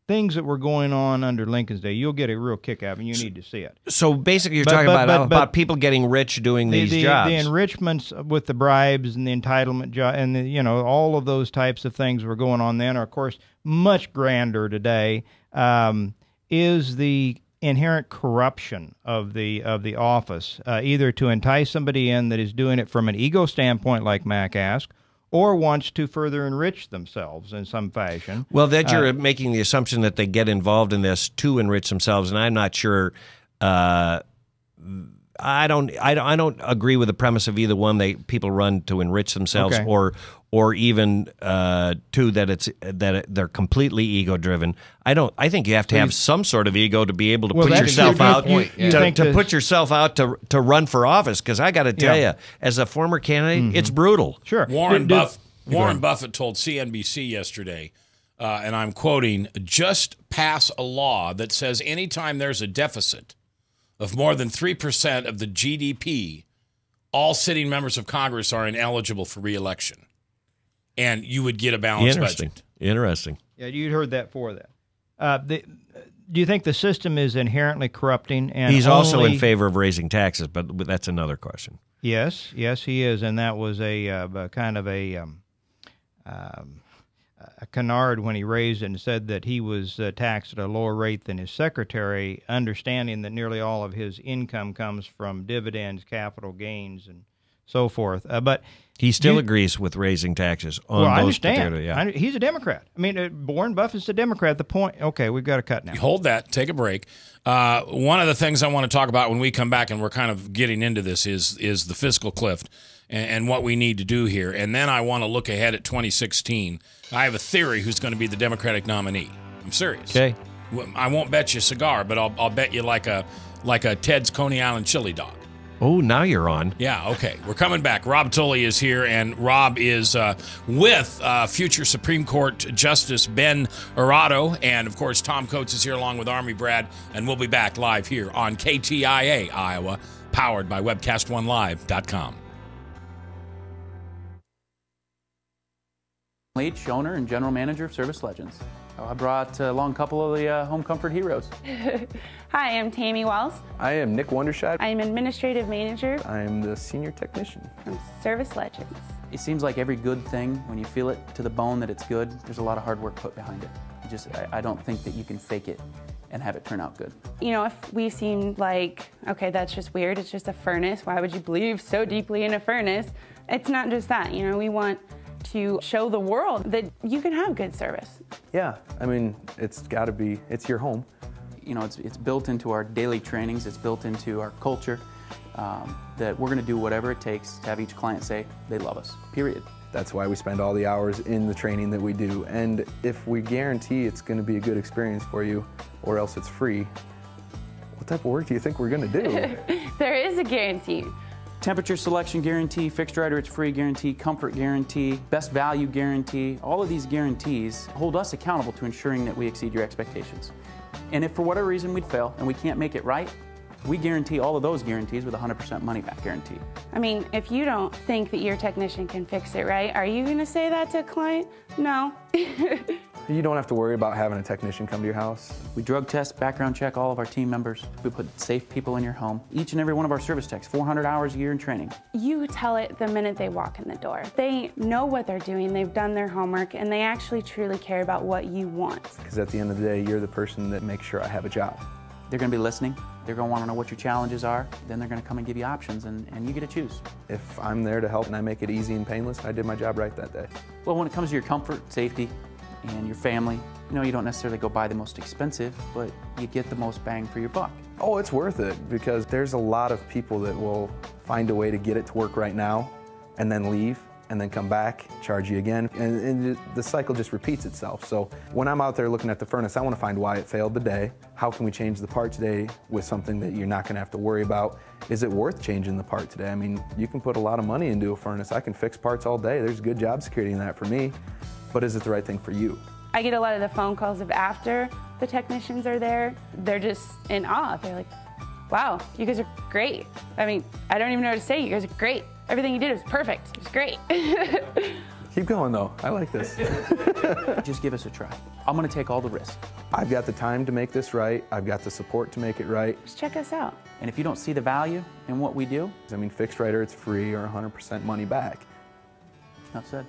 [SPEAKER 7] things that were going on under Lincoln's day, you'll get a real kick out of, and you need to see it.
[SPEAKER 6] So basically, you're talking about people getting rich doing these jobs.
[SPEAKER 7] The enrichments with the bribes and the entitlement job, and all of those types of things were going on then. Are of course much grander today. Is the inherent corruption of the office, either to entice somebody in that is doing it from an ego standpoint, like Mac asked, or wants to further enrich themselves in some fashion.
[SPEAKER 6] Well, that you're making the assumption that they get involved in this to enrich themselves, and I'm not sure. I don't agree with the premise of either one. People run to enrich themselves, or even that they're completely ego driven. I think you have to have some sort of ego to be able to put yourself out to put yourself out to run for office. Because I got to tell you, as a former candidate, it's brutal.
[SPEAKER 7] Sure.
[SPEAKER 1] Warren Buffett told CNBC yesterday, and I'm quoting, "Just pass a law that says anytime there's a deficit of more than 3% of the GDP, all sitting members of Congress are ineligible for re-election, and you would get a balanced budget."
[SPEAKER 6] Interesting.
[SPEAKER 7] Yeah, you heard that for that. Do you think the system is inherently corrupting? And
[SPEAKER 6] he's also in favor of raising taxes, but that's another question.
[SPEAKER 7] Yes, he is, and that was a kind of a canard when he raised it and said that he was taxed at a lower rate than his secretary, understanding that nearly all of his income comes from dividends, capital gains, and so forth. But
[SPEAKER 6] he still agrees with raising taxes on
[SPEAKER 7] I
[SPEAKER 6] those
[SPEAKER 7] understand.
[SPEAKER 6] particular.
[SPEAKER 7] He's a Democrat. I mean, Warren Buffett's a Democrat. The point. Okay, we've got to cut now.
[SPEAKER 1] Hold that. Take a break. One of the things I want to talk about when we come back, and we're kind of getting into this, is the fiscal cliff and what we need to do here. And then I want to look ahead at 2016. I have a theory who's going to be the Democratic nominee. I'm serious.
[SPEAKER 6] Okay.
[SPEAKER 1] I won't bet you a cigar, but I'll bet you like a Ted's Coney Island chili dog.
[SPEAKER 6] Oh, now you're on.
[SPEAKER 1] Yeah, okay. We're coming back. Rob Tully is here, and Rob is with future Supreme Court Justice Ben Arado, and, of course, Tom Coates is here along with Army Brad, and we'll be back live here on KTIA, Iowa, powered by WebcastOneLive.com.
[SPEAKER 10] Leach, owner and general manager of Service Legends. I brought along a couple of the home comfort heroes.
[SPEAKER 11] Hi, I'm Tammy Wells.
[SPEAKER 12] I am Nick Wondershad.
[SPEAKER 11] I am administrative manager.
[SPEAKER 12] I am the senior technician
[SPEAKER 11] from Service Legends.
[SPEAKER 10] It seems like every good thing, when you feel it to the bone that it's good, there's a lot of hard work put behind it. I don't think that you can fake it and have it turn out good.
[SPEAKER 11] You know, if we seem like, okay, that's just weird, it's just a furnace, why would you believe so deeply in a furnace? It's not just that, you know, we want to show the world that you can have good service.
[SPEAKER 12] Yeah, I mean, it's got to be, it's your home.
[SPEAKER 10] You know, it's built into our daily trainings, it's built into our culture, that we're going to do whatever it takes to have each client say they love us, period.
[SPEAKER 12] That's why we spend all the hours in the training that we do. And if we guarantee it's going to be a good experience for you, or else it's free, what type of work do you think we're going to do?
[SPEAKER 11] There is a guarantee.
[SPEAKER 10] Temperature selection guarantee, fixed right or it's free guarantee, comfort guarantee, best value guarantee. All of these guarantees hold us accountable to ensuring that we exceed your expectations. And if for whatever reason we fail and we can't make it right, we guarantee all of those guarantees with a 100% money back guarantee.
[SPEAKER 11] I mean, if you don't think that your technician can fix it right, are you going to say that to a client? No.
[SPEAKER 12] You don't have to worry about having a technician come to your house.
[SPEAKER 10] We drug test, background check all of our team members. We put safe people in your home. Each and every one of our service techs, 400 hours a year in training.
[SPEAKER 11] You tell it the minute they walk in the door. They know what they're doing, they've done their homework, and they actually truly care about what you want.
[SPEAKER 12] Because at the end of the day, you're the person that makes sure I have a job.
[SPEAKER 10] They're going to be listening. They're going to want to know what your challenges are. Then they're going to come and give you options, and you get to choose.
[SPEAKER 12] If I'm there to help and I make it easy and painless, I did my job right that day.
[SPEAKER 10] Well, when it comes to your comfort, safety, and your family, you don't necessarily go buy the most expensive, but you get the most bang for your buck.
[SPEAKER 12] Oh, it's worth it, because there's a lot of people that will find a way to get it to work right now and then leave and then come back, charge you again, and the cycle just repeats itself. So when I'm out there looking at the furnace, I want to find why it failed today. How can we change the part today with something that you're not going to have to worry about? Is it worth changing the part today? I mean, you can put a lot of money into a furnace. I can fix parts all day. There's good job security in that for me, but is it the right thing for you?
[SPEAKER 11] I get a lot of the phone calls of after the technicians are there. They're just in awe. They're like, wow, you guys are great. I mean, I don't even know what to say. You guys are great. Everything you did was perfect. It was great.
[SPEAKER 12] Keep going though, I like this.
[SPEAKER 10] Just give us a try. I'm gonna take all the risk.
[SPEAKER 12] I've got the time to make this right. I've got the support to make it right.
[SPEAKER 11] Just check us out.
[SPEAKER 10] And if you don't see the value in what we do,
[SPEAKER 12] I mean, fixed right or it's free or 100% money back.
[SPEAKER 10] enough said.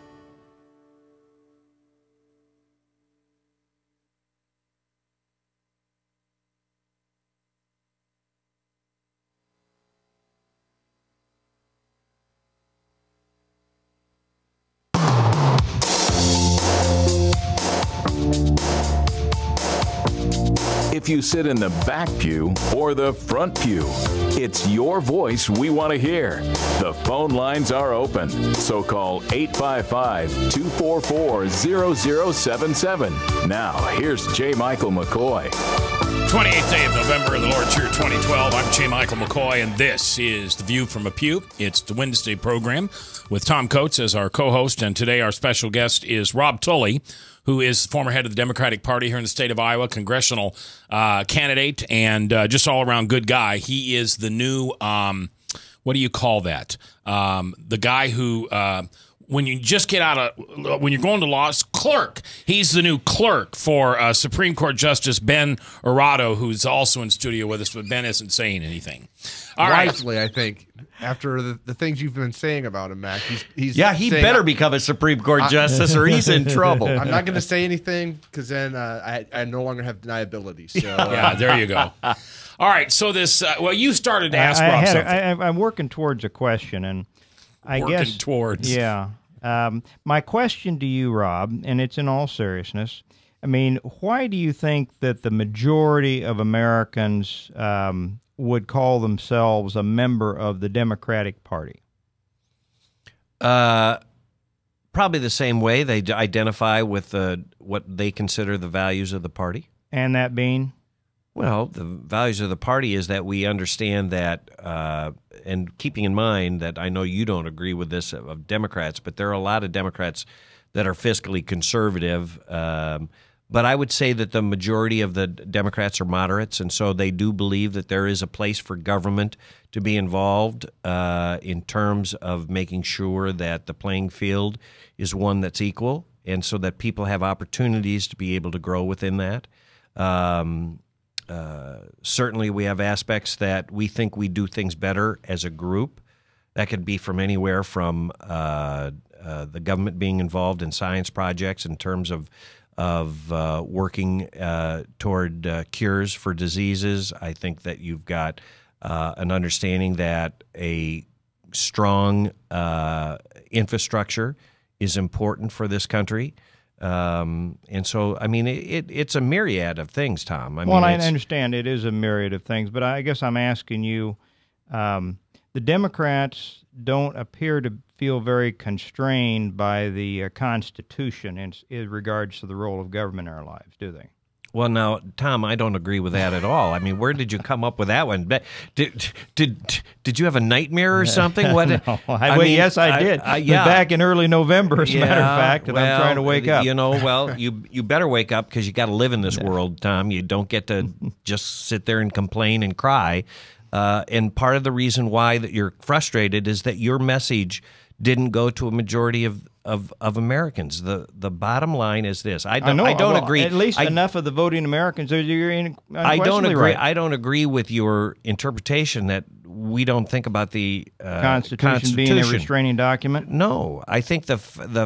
[SPEAKER 4] If you sit in the back pew or the front pew, it's your voice we want to hear. The phone lines are open, so call 855-244-0077. Now, here's J. Michael McCoy.
[SPEAKER 1] 28th day of November in the Lord's year 2012. I'm J. Michael McCoy, and this is The View from a Pew. It's the Wednesday program with Tom Coates as our co-host, and today our special guest is Rob Tully, who is former head of the Democratic Party here in the state of Iowa, congressional candidate, and just all-around good guy. He is the new, what do you call that? The guy who... when you just get out of, when you're going to law, clerk. He's the new clerk for Supreme Court Justice Ben Arado, who's also in studio with us, but Ben isn't saying anything. All
[SPEAKER 5] Wisely,
[SPEAKER 1] right.
[SPEAKER 5] I think. After the things you've been saying about him, Mac, he's
[SPEAKER 6] he better become a Supreme Court justice or he's in trouble.
[SPEAKER 5] I'm not going to say anything because then I no longer have deniability. So
[SPEAKER 1] yeah, there you go. All right, so this, well, you started to ask Rob something.
[SPEAKER 7] I'm working towards a question, and I guess
[SPEAKER 1] towards.
[SPEAKER 7] Yeah. My question to you, Rob, and it's in all seriousness, I mean, why do you think that the majority of Americans would call themselves a member of the Democratic Party?
[SPEAKER 6] Probably the same way they identify with what they consider the values of the party.
[SPEAKER 7] And that being?
[SPEAKER 6] Well, the values of the party is that we understand that, and keeping in mind that I know you don't agree with this of Democrats, but there are a lot of Democrats that are fiscally conservative. But I would say that the majority of the Democrats are moderates, and so they do believe that there is a place for government to be involved in terms of making sure that the playing field is one that's equal, and so that people have opportunities to be able to grow within that. Certainly we have aspects that we think we do things better as a group. That could be from anywhere from the government being involved in science projects in terms of working toward cures for diseases. I think that you've got an understanding that a strong infrastructure is important for this country. And so, I mean, it's a myriad of things, Tom. I
[SPEAKER 7] understand it is a myriad of things, but I guess I'm asking you, the Democrats don't appear to feel very constrained by the Constitution in regards to the role of government in our lives, do they?
[SPEAKER 6] Well, now, Tom, I don't agree with that at all. I mean, where did you come up with that one? Did you have a nightmare or something? What?
[SPEAKER 7] No, yes, I did.
[SPEAKER 6] Yeah.
[SPEAKER 7] Back in early November, as a matter of fact, and I'm trying to wake up.
[SPEAKER 6] You know, well, you better wake up because you got to live in this world, Tom. You don't get to just sit there and complain and cry. And part of the reason why that you're frustrated is that your message didn't go to a majority of Americans. The bottom line is this. I don't agree.
[SPEAKER 7] At least enough of the voting Americans. You're
[SPEAKER 6] I don't agree.
[SPEAKER 7] Right.
[SPEAKER 6] I don't agree with your interpretation that we don't think about the
[SPEAKER 7] Constitution being a restraining document.
[SPEAKER 6] No, I think the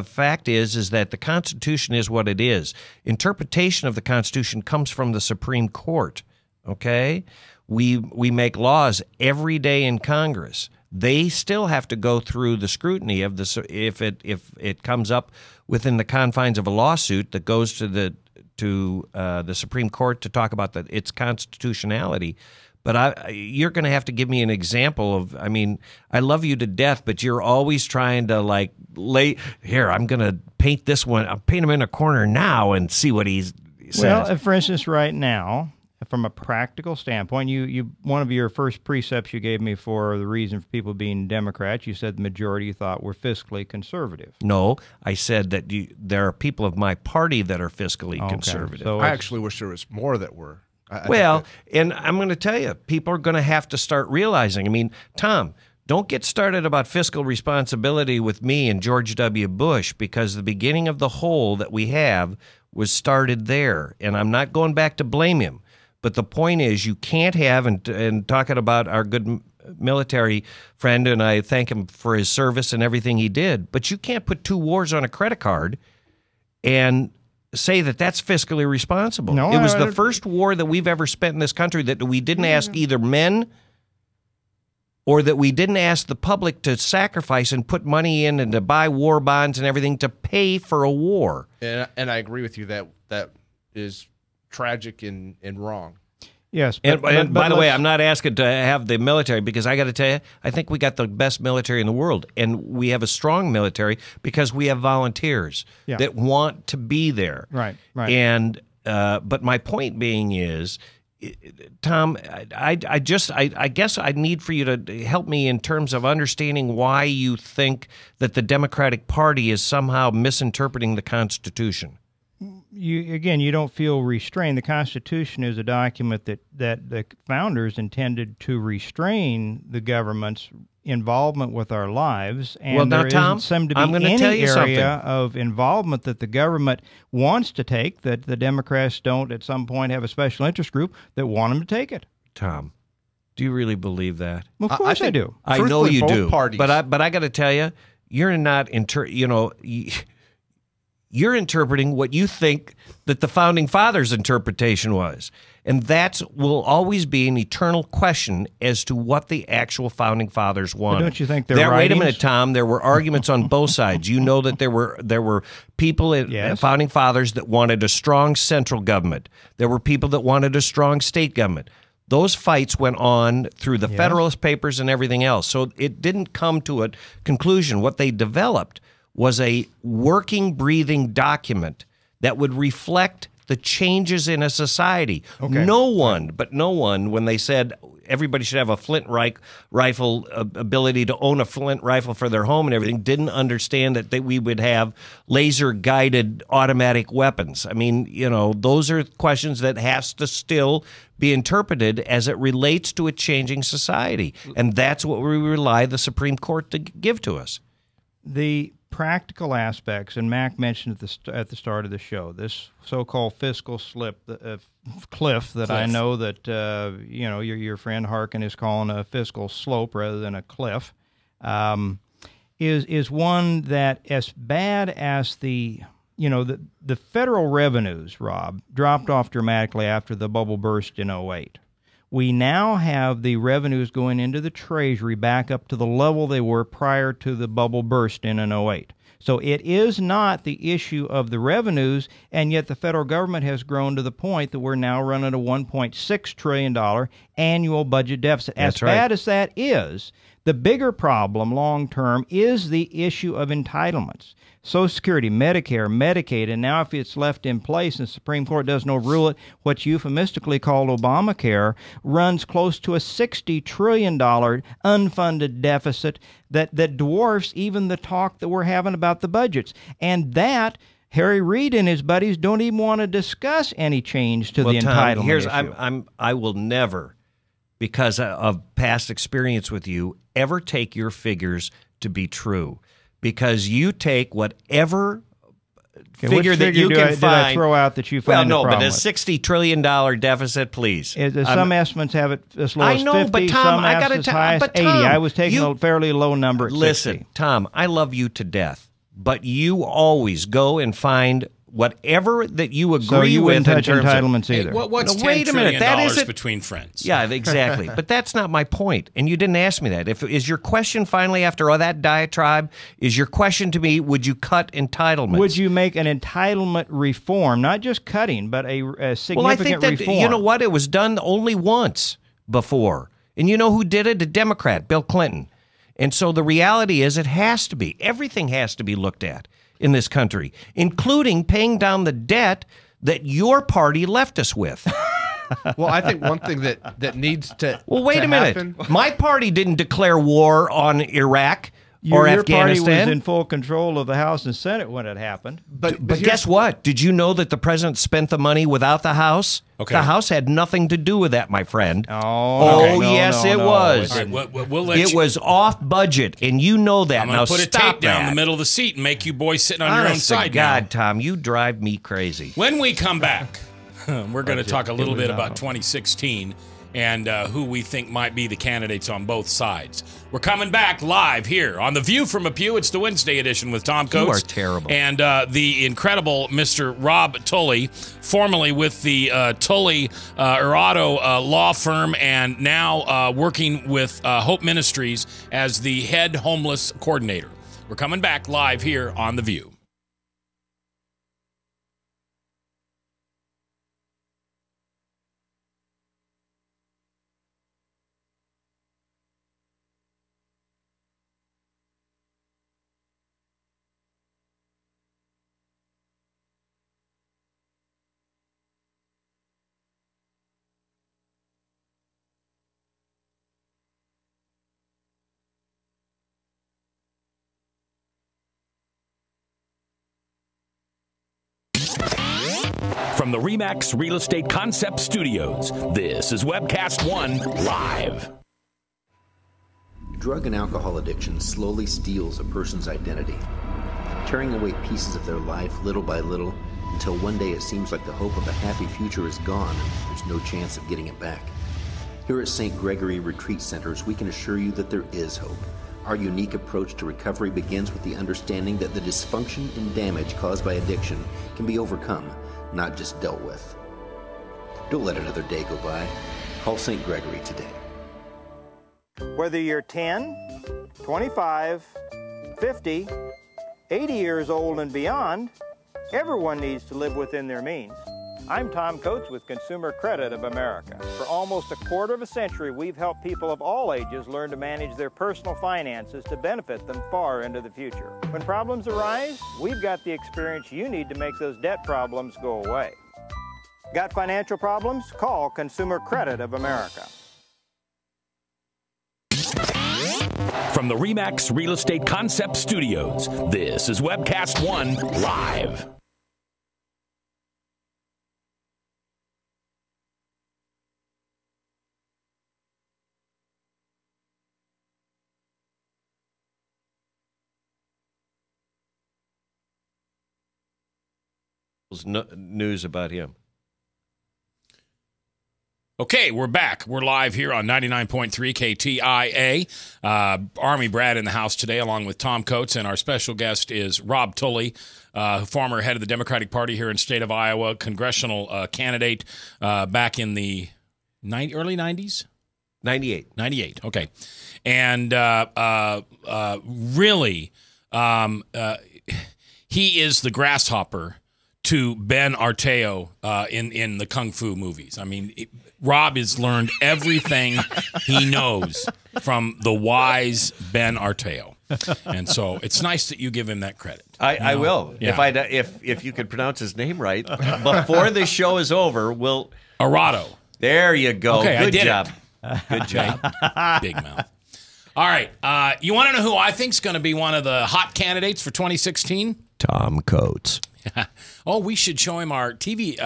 [SPEAKER 6] fact is that the Constitution is what it is. Interpretation of the Constitution comes from the Supreme Court. Okay, we make laws every day in Congress. They still have to go through the scrutiny of the if it comes up within the confines of a lawsuit that goes to the Supreme Court to talk about its constitutionality. But you're going to have to give me an example of. I mean, I love you to death, but you're always trying to like here. I'm going to paint this one. I'll paint him in a corner now and see what he says.
[SPEAKER 7] Well, for instance, right now, from a practical standpoint, you one of your first precepts you gave me for the reason for people being Democrats, you said the majority you thought were fiscally conservative.
[SPEAKER 6] No, I said that there are people of my party that are fiscally conservative.
[SPEAKER 5] So I actually wish there was more that were.
[SPEAKER 6] And I'm going to tell you, people are going to have to start realizing. I mean, Tom, don't get started about fiscal responsibility with me and George W. Bush, because the beginning of the hole that we have was started there. And I'm not going back to blame him. But the point is, you can't have, and talking about our good military friend, and I thank him for his service and everything he did, but you can't put 2 wars on a credit card and say that that's fiscally responsible.
[SPEAKER 7] No,
[SPEAKER 6] it was the first war that we've ever spent in this country that we didn't ask either men or that we didn't ask the public to sacrifice and put money in and to buy war bonds and everything to pay for a war.
[SPEAKER 5] And I agree with you that is tragic and wrong.
[SPEAKER 7] Yes,
[SPEAKER 6] but by the way, I'm not asking to have the military, because I got to tell you, I think we got the best military in the world, and we have a strong military because we have volunteers that want to be there.
[SPEAKER 7] Right.
[SPEAKER 6] And but my point being is, Tom, I guess I need for you to help me in terms of understanding why you think that the Democratic Party is somehow misinterpreting the Constitution.
[SPEAKER 7] You don't feel restrained. The Constitution is a document that the founders intended to restrain the government's involvement with our lives, and
[SPEAKER 6] well, now,
[SPEAKER 7] there
[SPEAKER 6] Tom,
[SPEAKER 7] isn't to be
[SPEAKER 6] I'm going to
[SPEAKER 7] any
[SPEAKER 6] tell you
[SPEAKER 7] area
[SPEAKER 6] something.
[SPEAKER 7] of involvement that the government wants to take that the Democrats don't at some point have a special interest group that want them to take it.
[SPEAKER 6] Tom, do you really believe that?
[SPEAKER 7] Well, of course I do.
[SPEAKER 6] I know you do.
[SPEAKER 5] Parties.
[SPEAKER 6] But I got to tell you, you're not You're interpreting what you think that the Founding Fathers' interpretation was. And that will always be an eternal question as to what the actual Founding Fathers wanted.
[SPEAKER 7] But don't you think their
[SPEAKER 6] Wait a
[SPEAKER 7] writings...
[SPEAKER 6] minute, Tom. There were arguments on both sides. You know that there were people at Founding Fathers that wanted a strong central government. There were people that wanted a strong state government. Those fights went on through the Federalist Papers and everything else. So it didn't come to a conclusion. What they developed was a working, breathing document that would reflect the changes in a society.
[SPEAKER 7] Okay.
[SPEAKER 6] No one, when they said everybody should have a flint rifle, ability to own a flint rifle for their home and everything, didn't understand that we would have laser-guided automatic weapons. I mean, those are questions that has to still be interpreted as it relates to a changing society. And that's what we rely the Supreme Court to give to us.
[SPEAKER 7] The practical aspects, and Mac mentioned at the start of the show, this so-called fiscal cliff that I know that your friend Harkin is calling a fiscal slope rather than a cliff, is one that, as bad as the federal revenues, Rob, dropped off dramatically after the bubble burst in 2008. We now have the revenues going into the Treasury back up to the level they were prior to the bubble burst in 2008. So it is not the issue of the revenues, and yet the federal government has grown to the point that we're now running a $1.6 trillion annual budget deficit. As bad as that is, The bigger problem long term is the issue of entitlements. Social Security, Medicare, Medicaid, and now if it's left in place and the Supreme Court doesn't overrule it, what's euphemistically called Obamacare runs close to a $60 trillion unfunded deficit that dwarfs even the talk that we're having about the budgets. And that Harry Reid and his buddies don't even want to discuss any change to the entitlement issue.
[SPEAKER 6] I will never, because of past experience with you, ever take your figures to be true. Because you take whatever figure that you can find.
[SPEAKER 7] Did I throw out that you find
[SPEAKER 6] well, no, but a
[SPEAKER 7] with?
[SPEAKER 6] $60 trillion deficit, please.
[SPEAKER 7] Some estimates have it as low as 50,
[SPEAKER 6] but Tom,
[SPEAKER 7] some estimates as high as 80. I was taking a fairly low number at 60.
[SPEAKER 6] Tom, I love you to death, but you always go and find whatever that you agree
[SPEAKER 7] so you
[SPEAKER 6] with
[SPEAKER 7] wouldn't touch
[SPEAKER 6] in terms
[SPEAKER 7] entitlements
[SPEAKER 6] of,
[SPEAKER 7] either.
[SPEAKER 1] What's
[SPEAKER 6] wait a minute, that isn't
[SPEAKER 1] between friends?
[SPEAKER 6] Yeah, exactly. But that's not my point, and you didn't ask me that. Is your question finally, after all that diatribe, is your question to me, would you cut entitlements?
[SPEAKER 7] Would you make an entitlement reform, not just cutting, but a significant
[SPEAKER 6] well, I think that,
[SPEAKER 7] reform?
[SPEAKER 6] You know what? It was done only once before. And you know who did it? A Democrat, Bill Clinton. And so the reality is it has to be. Everything has to be looked at in this country, including paying down the debt that your party left us with.
[SPEAKER 5] Well, I think one thing that needs to
[SPEAKER 6] Well, wait a minute.
[SPEAKER 5] happen-
[SPEAKER 6] My party didn't declare war on Iraq
[SPEAKER 7] Your
[SPEAKER 6] or
[SPEAKER 7] party
[SPEAKER 6] Afghanistan.
[SPEAKER 7] was in full control of the House and Senate when it happened.
[SPEAKER 6] But guess what? Did you know that the president spent the money without the House?
[SPEAKER 1] Okay.
[SPEAKER 6] The House had nothing to do with that, my friend.
[SPEAKER 7] Oh,
[SPEAKER 6] yes, it was.
[SPEAKER 1] All right, we'll let
[SPEAKER 6] It
[SPEAKER 1] you,
[SPEAKER 6] was off budget, and you know that.
[SPEAKER 1] I'm
[SPEAKER 6] Now
[SPEAKER 1] going to put a
[SPEAKER 6] stop
[SPEAKER 1] tape down
[SPEAKER 6] that.
[SPEAKER 1] the middle of the seat and make you boys sitting on your own
[SPEAKER 6] Honest to
[SPEAKER 1] side
[SPEAKER 6] God,
[SPEAKER 1] now.
[SPEAKER 6] Tom, you drive me crazy.
[SPEAKER 1] When we come back, we're going to talk a little bit about 2016 and who we think might be the candidates on both sides. We're coming back live here on The View from a Pew. It's the Wednesday edition with Tom Coates.
[SPEAKER 6] You are terrible.
[SPEAKER 1] And the incredible Mr. Rob Tully, formerly with the Tully Arado law firm and now working with Hope Ministries as the head homeless coordinator. We're coming back live here on The View.
[SPEAKER 13] From the RE/MAX Real Estate Concept Studios, this is Webcast One Live.
[SPEAKER 14] Drug and alcohol addiction slowly steals a person's identity, tearing away pieces of their life little by little until one day it seems like the hope of a happy future is gone and there's no chance of getting it back. Here at St. Gregory Retreat Centers, we can assure you that there is hope. Our unique approach to recovery begins with the understanding that the dysfunction and damage caused by addiction can be overcome, not just dealt with. Don't let another day go by. Call St. Gregory today.
[SPEAKER 15] Whether you're 10, 25, 50, 80 years old and beyond, everyone needs to live within their means. I'm Tom Coates with Consumer Credit of America. For almost a quarter of a century, we've helped people of all ages learn to manage their personal finances to benefit them far into the future. When problems arise, we've got the experience you need to make those debt problems go away. Got financial problems? Call Consumer Credit of America.
[SPEAKER 13] From the RE/MAX Real Estate Concept Studios, this is Webcast One Live.
[SPEAKER 6] News about him.
[SPEAKER 1] Okay, we're back. We're live here on 99.3 KTIA. Army Brad in the house today, along with Tom Coates, and our special guest is Rob Tully, former head of the Democratic Party here in the state of Iowa, congressional candidate back in the early 90s?
[SPEAKER 6] 98.
[SPEAKER 1] 98, okay. And really, he is the grasshopper to Ben Arteo in the Kung Fu movies. I mean, Rob has learned everything he knows from the wise Ben Arteo. And so it's nice that you give him that credit.
[SPEAKER 6] I will.
[SPEAKER 1] Yeah.
[SPEAKER 6] If you could pronounce his name right. Before the show is over, we'll...
[SPEAKER 1] Arado.
[SPEAKER 6] There you go.
[SPEAKER 1] Okay,
[SPEAKER 6] Good
[SPEAKER 1] I did
[SPEAKER 6] job.
[SPEAKER 1] it.
[SPEAKER 6] Good job.
[SPEAKER 1] Big mouth. All right. You want to know who I think is going to be one of the hot candidates for 2016?
[SPEAKER 6] Tom Coates.
[SPEAKER 1] Oh, we should show him our TV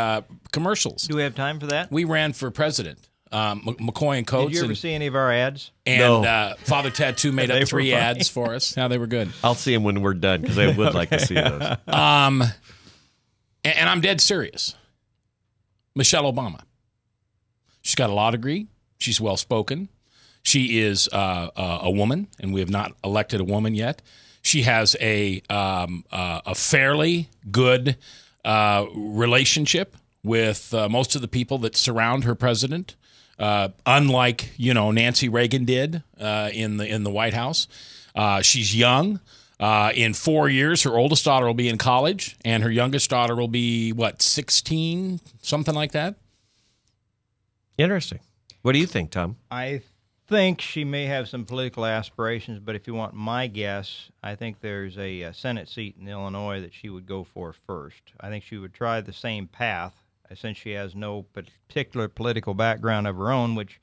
[SPEAKER 1] commercials.
[SPEAKER 7] Do we have time for that?
[SPEAKER 1] We ran for president. McCoy and Coates.
[SPEAKER 7] Did you ever see any of our ads?
[SPEAKER 1] And Father Tattoo made
[SPEAKER 7] They
[SPEAKER 1] up 3
[SPEAKER 7] were funny.
[SPEAKER 1] ads for us. Yeah, they were good.
[SPEAKER 6] I'll see him when we're done because I would like to see those.
[SPEAKER 1] And I'm dead serious. Michelle Obama. She's got a law degree. She's well-spoken. She is a woman, and we have not elected a woman yet. She has a fairly good relationship with most of the people that surround her president, unlike Nancy Reagan did in the White House. She's young. In 4 years, her oldest daughter will be in college, and her youngest daughter will be 16, something like that.
[SPEAKER 6] Interesting. What do you think, Tom?
[SPEAKER 7] I think she may have some political aspirations, but if you want my guess, I think there's a Senate seat in Illinois that she would go for first. I think she would try the same path, since she has no particular political background of her own, which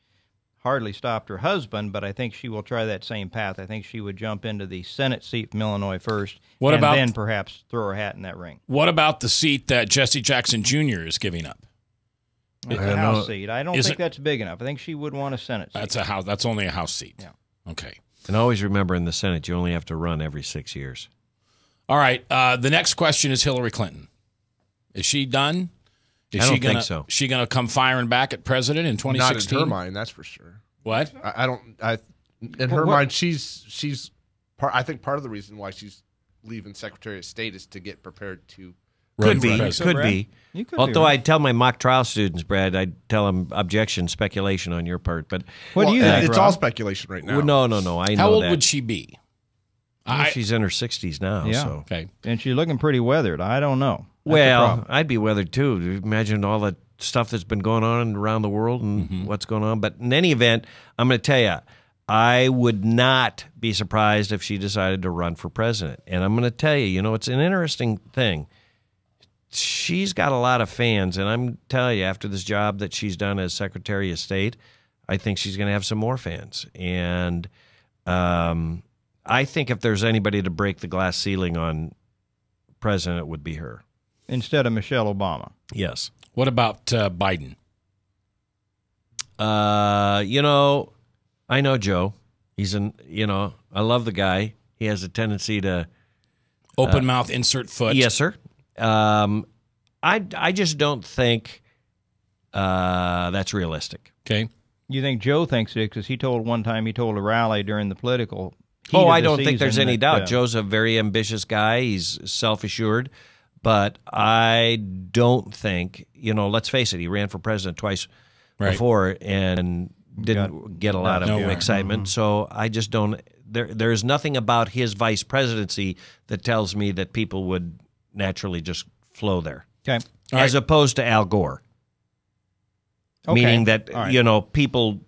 [SPEAKER 7] hardly stopped her husband, but I think she will try that same path. I think she would jump into the Senate seat from Illinois first, and then perhaps throw her hat in that ring.
[SPEAKER 1] What about the seat that Jesse Jackson Jr. is giving up?
[SPEAKER 7] It's a House seat. I don't think that's big enough. I think she would want a Senate seat.
[SPEAKER 1] That's a house. That's only a House seat.
[SPEAKER 7] Yeah.
[SPEAKER 1] Okay.
[SPEAKER 6] And always remember in the Senate, you only have to run every 6 years.
[SPEAKER 1] All right. The next question is Hillary Clinton. Is she done?
[SPEAKER 6] I don't think so.
[SPEAKER 1] Is she gonna come firing back at president in 2016?
[SPEAKER 5] Not in her mind, that's for sure.
[SPEAKER 1] What?
[SPEAKER 5] In her mind, she's part. I think part of the reason why she's leaving Secretary of State is to get prepared to.
[SPEAKER 6] Could be. Although I'd tell my mock trial students, Brad, I'd tell them objection, speculation on your part. But
[SPEAKER 5] what do you think? It's all speculation right now.
[SPEAKER 6] Well, no. I know
[SPEAKER 1] How old
[SPEAKER 6] that.
[SPEAKER 1] would she be?
[SPEAKER 6] She's in her 60s now.
[SPEAKER 7] Yeah.
[SPEAKER 6] So.
[SPEAKER 1] Okay.
[SPEAKER 7] And she's looking pretty weathered. I don't know. That's the
[SPEAKER 6] Well,
[SPEAKER 7] problem.
[SPEAKER 6] I'd be weathered too. Imagine all the stuff that's been going on around the world and what's going on. But in any event, I'm going to tell you, I would not be surprised if she decided to run for president. And I'm going to tell you, it's an interesting thing. She's got a lot of fans, and I'm telling you, after this job that she's done as Secretary of State, I think she's going to have some more fans. And I think if there's anybody to break the glass ceiling on president, it would be her.
[SPEAKER 7] Instead of Michelle Obama.
[SPEAKER 6] Yes.
[SPEAKER 1] What about Biden?
[SPEAKER 6] I know Joe. He's I love the guy. He has a tendency to
[SPEAKER 1] open mouth, insert foot.
[SPEAKER 6] Yes, sir. I just don't think that's realistic.
[SPEAKER 1] Okay.
[SPEAKER 7] You think Joe thinks it because he told a rally during the political.
[SPEAKER 6] I don't think there's any doubt. Joe's a very ambitious guy. He's self-assured. But I don't think, let's face it, he ran for president twice before and didn't get a lot of excitement. So I just don't, there's nothing about his vice presidency that tells me that people would naturally just flow there.
[SPEAKER 7] Okay.
[SPEAKER 6] As opposed to Al Gore.
[SPEAKER 7] Okay.
[SPEAKER 6] Meaning that,
[SPEAKER 7] right.
[SPEAKER 6] People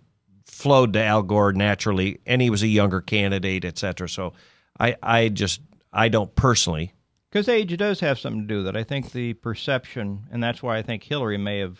[SPEAKER 6] flowed to Al Gore naturally, and he was a younger candidate, et cetera. So I don't personally.
[SPEAKER 7] Because age does have something to do with it. I think the perception, and that's why I think Hillary may have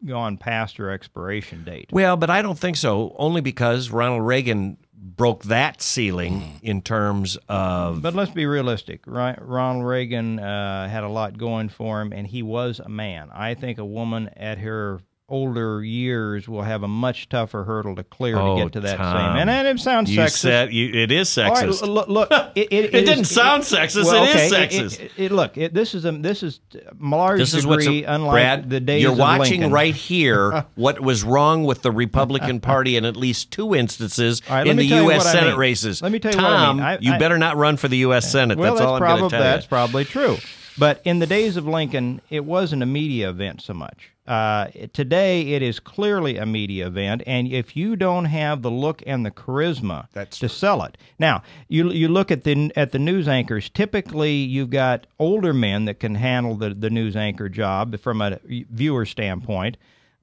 [SPEAKER 7] gone past her expiration date.
[SPEAKER 6] Well, but I don't think so, only because Ronald Reagan broke that ceiling in terms of...
[SPEAKER 7] But let's be realistic. Ronald Reagan had a lot going for him, and he was a man. I think a woman at her older years will have a much tougher hurdle to clear to get to that
[SPEAKER 6] Tom,
[SPEAKER 7] same. And it sounds sexist.
[SPEAKER 6] It is sexist.
[SPEAKER 7] All right, look, it
[SPEAKER 6] didn't sound sexist.
[SPEAKER 7] Well,
[SPEAKER 6] it is sexist.
[SPEAKER 7] This is large degree unlike
[SPEAKER 6] Brad,
[SPEAKER 7] the days
[SPEAKER 6] you're
[SPEAKER 7] of
[SPEAKER 6] watching
[SPEAKER 7] Lincoln.
[SPEAKER 6] right here what was wrong with the Republican Party in at least 2 instances
[SPEAKER 7] right,
[SPEAKER 6] in the U.S. Senate
[SPEAKER 7] mean.
[SPEAKER 6] races.
[SPEAKER 7] Let me tell you
[SPEAKER 6] Tom,
[SPEAKER 7] what I mean.
[SPEAKER 6] You better not run for the U.S. Senate.
[SPEAKER 7] Well,
[SPEAKER 6] that's all I'm going to tell you.
[SPEAKER 7] That's probably true. But in the days of Lincoln, it wasn't a media event so much. Today, it is clearly a media event, and if you don't have the look and the charisma to sell it. Now, you look at the news anchors. Typically, you've got older men that can handle the news anchor job from a viewer standpoint.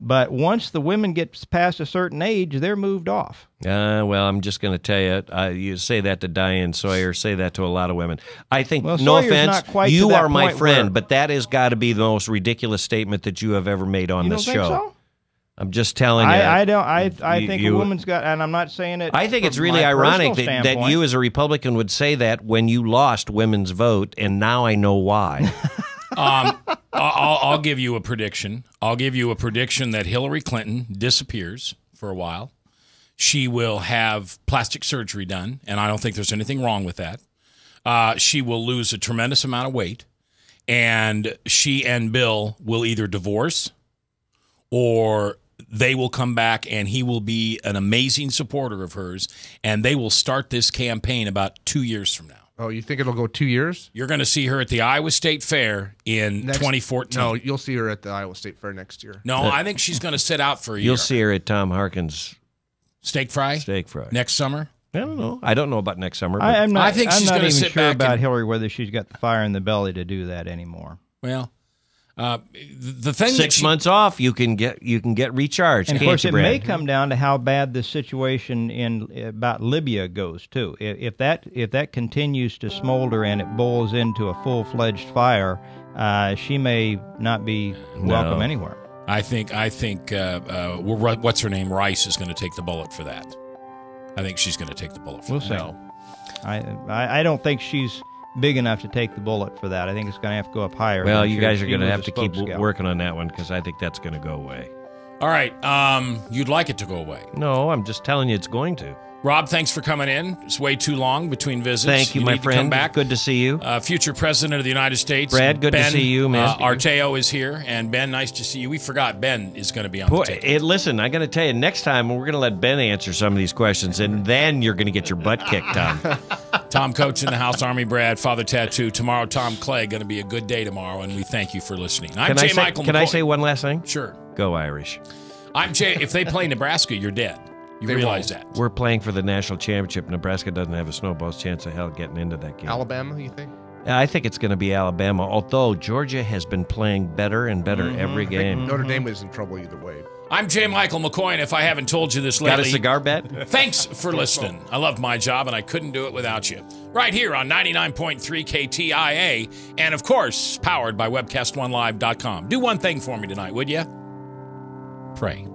[SPEAKER 7] But once the women get past a certain age, they're moved off.
[SPEAKER 6] Well, I'm just going to tell you, you say that to Diane Sawyer, say that to a lot of women. I think,
[SPEAKER 7] Well,
[SPEAKER 6] no
[SPEAKER 7] Sawyer's
[SPEAKER 6] offense,
[SPEAKER 7] not quite
[SPEAKER 6] you
[SPEAKER 7] to that
[SPEAKER 6] are my
[SPEAKER 7] point
[SPEAKER 6] friend,
[SPEAKER 7] where-
[SPEAKER 6] but that has got to be the most ridiculous statement that you have ever made on
[SPEAKER 7] You
[SPEAKER 6] this
[SPEAKER 7] don't
[SPEAKER 6] show.
[SPEAKER 7] think so?
[SPEAKER 6] I'm just telling you.
[SPEAKER 7] I don't. I think
[SPEAKER 6] you-
[SPEAKER 7] a woman's got, and I'm not saying it.
[SPEAKER 6] I think
[SPEAKER 7] from
[SPEAKER 6] it's really
[SPEAKER 7] my
[SPEAKER 6] ironic
[SPEAKER 7] personal
[SPEAKER 6] that
[SPEAKER 7] standpoint.
[SPEAKER 6] you as a Republican would say that when you lost women's vote, and now I know why.
[SPEAKER 1] I'll give you a prediction. I'll give you a prediction that Hillary Clinton disappears for a while. She will have plastic surgery done, and I don't think there's anything wrong with that. She will lose a tremendous amount of weight, and she and Bill will either divorce or they will come back and he will be an amazing supporter of hers, and they will start this campaign about 2 years from now.
[SPEAKER 5] Oh, you think it'll go 2 years?
[SPEAKER 1] You're going to see her at the Iowa State Fair in 2014.
[SPEAKER 5] No, you'll see her at the Iowa State Fair next year.
[SPEAKER 1] No, I think she's going to sit out for a year.
[SPEAKER 6] You'll see her at Tom Harkin's
[SPEAKER 1] Steak fry?
[SPEAKER 6] Steak fry.
[SPEAKER 1] Next summer?
[SPEAKER 6] I don't know. I don't know about next summer. But
[SPEAKER 7] I'm not.
[SPEAKER 1] I think she's
[SPEAKER 7] I'm not
[SPEAKER 1] gonna
[SPEAKER 7] even
[SPEAKER 1] sit
[SPEAKER 7] sure
[SPEAKER 1] back
[SPEAKER 7] about
[SPEAKER 1] and-
[SPEAKER 7] Hillary whether she's got the fire in the belly to do that anymore.
[SPEAKER 1] Well, the thing that
[SPEAKER 6] 6 months off, you can get recharged.
[SPEAKER 7] And of
[SPEAKER 6] can't
[SPEAKER 7] course,
[SPEAKER 6] you,
[SPEAKER 7] it may
[SPEAKER 6] Brad?
[SPEAKER 7] come down to how bad the situation in about Libya goes too. If that continues to smolder and it boils into a full-fledged fire, she may not be welcome anywhere.
[SPEAKER 1] I think what's her name, Rice, is going to take the bullet for that. I think she's going to take the bullet for
[SPEAKER 7] We'll
[SPEAKER 1] that.
[SPEAKER 7] see. I don't think she's big enough to take the bullet for that. I think it's going to have to go up higher.
[SPEAKER 6] Well,
[SPEAKER 7] I'm
[SPEAKER 6] you
[SPEAKER 7] sure
[SPEAKER 6] guys are
[SPEAKER 7] she
[SPEAKER 6] going to
[SPEAKER 7] was
[SPEAKER 6] have
[SPEAKER 7] a
[SPEAKER 6] to keep
[SPEAKER 7] spokesgal.
[SPEAKER 6] working on that one because I think that's going to go away.
[SPEAKER 1] All right. You'd like it to go away.
[SPEAKER 6] No, I'm just telling you it's going to.
[SPEAKER 1] Rob, thanks for coming in. It's way too long between visits.
[SPEAKER 6] Thank you, my
[SPEAKER 1] need to
[SPEAKER 6] friend.
[SPEAKER 1] come back.
[SPEAKER 6] Good to see you.
[SPEAKER 1] Future President of the United States.
[SPEAKER 6] Brad, good to
[SPEAKER 1] Ben,
[SPEAKER 6] see you, man.
[SPEAKER 1] Arteo is here. And Ben, nice to see you. We forgot Ben is going to be on the ticket.
[SPEAKER 6] Listen, I got to tell you, next time we're going to let Ben answer some of these questions, and then you're going to get your butt kicked, Tom.
[SPEAKER 1] Tom Coates in the house, Army Brad, Father Tattoo. Tomorrow, Tom Clay. Going to be a good day tomorrow, and we thank you for listening. I'm J. Michael
[SPEAKER 6] Can I
[SPEAKER 1] McCoy.
[SPEAKER 6] say one last thing?
[SPEAKER 1] Sure.
[SPEAKER 6] Go Irish.
[SPEAKER 1] I'm Jay. If they play Nebraska, you're dead. You realize that.
[SPEAKER 6] We're playing for the national championship. Nebraska doesn't have a snowball's chance of hell getting into that game.
[SPEAKER 5] Alabama, you think?
[SPEAKER 6] I think it's going to be Alabama, although Georgia has been playing better and better every
[SPEAKER 5] I think
[SPEAKER 6] game.
[SPEAKER 5] Notre Dame is in trouble either way.
[SPEAKER 1] I'm J. Michael McCoy, and if I haven't told you this
[SPEAKER 6] Got
[SPEAKER 1] lately...
[SPEAKER 6] a cigar bet?
[SPEAKER 1] Thanks for listening. I love my job, and I couldn't do it without you. Right here on 99.3 KTIA, and of course, powered by WebcastOneLive.com. Do one thing for me tonight, would you? Pray.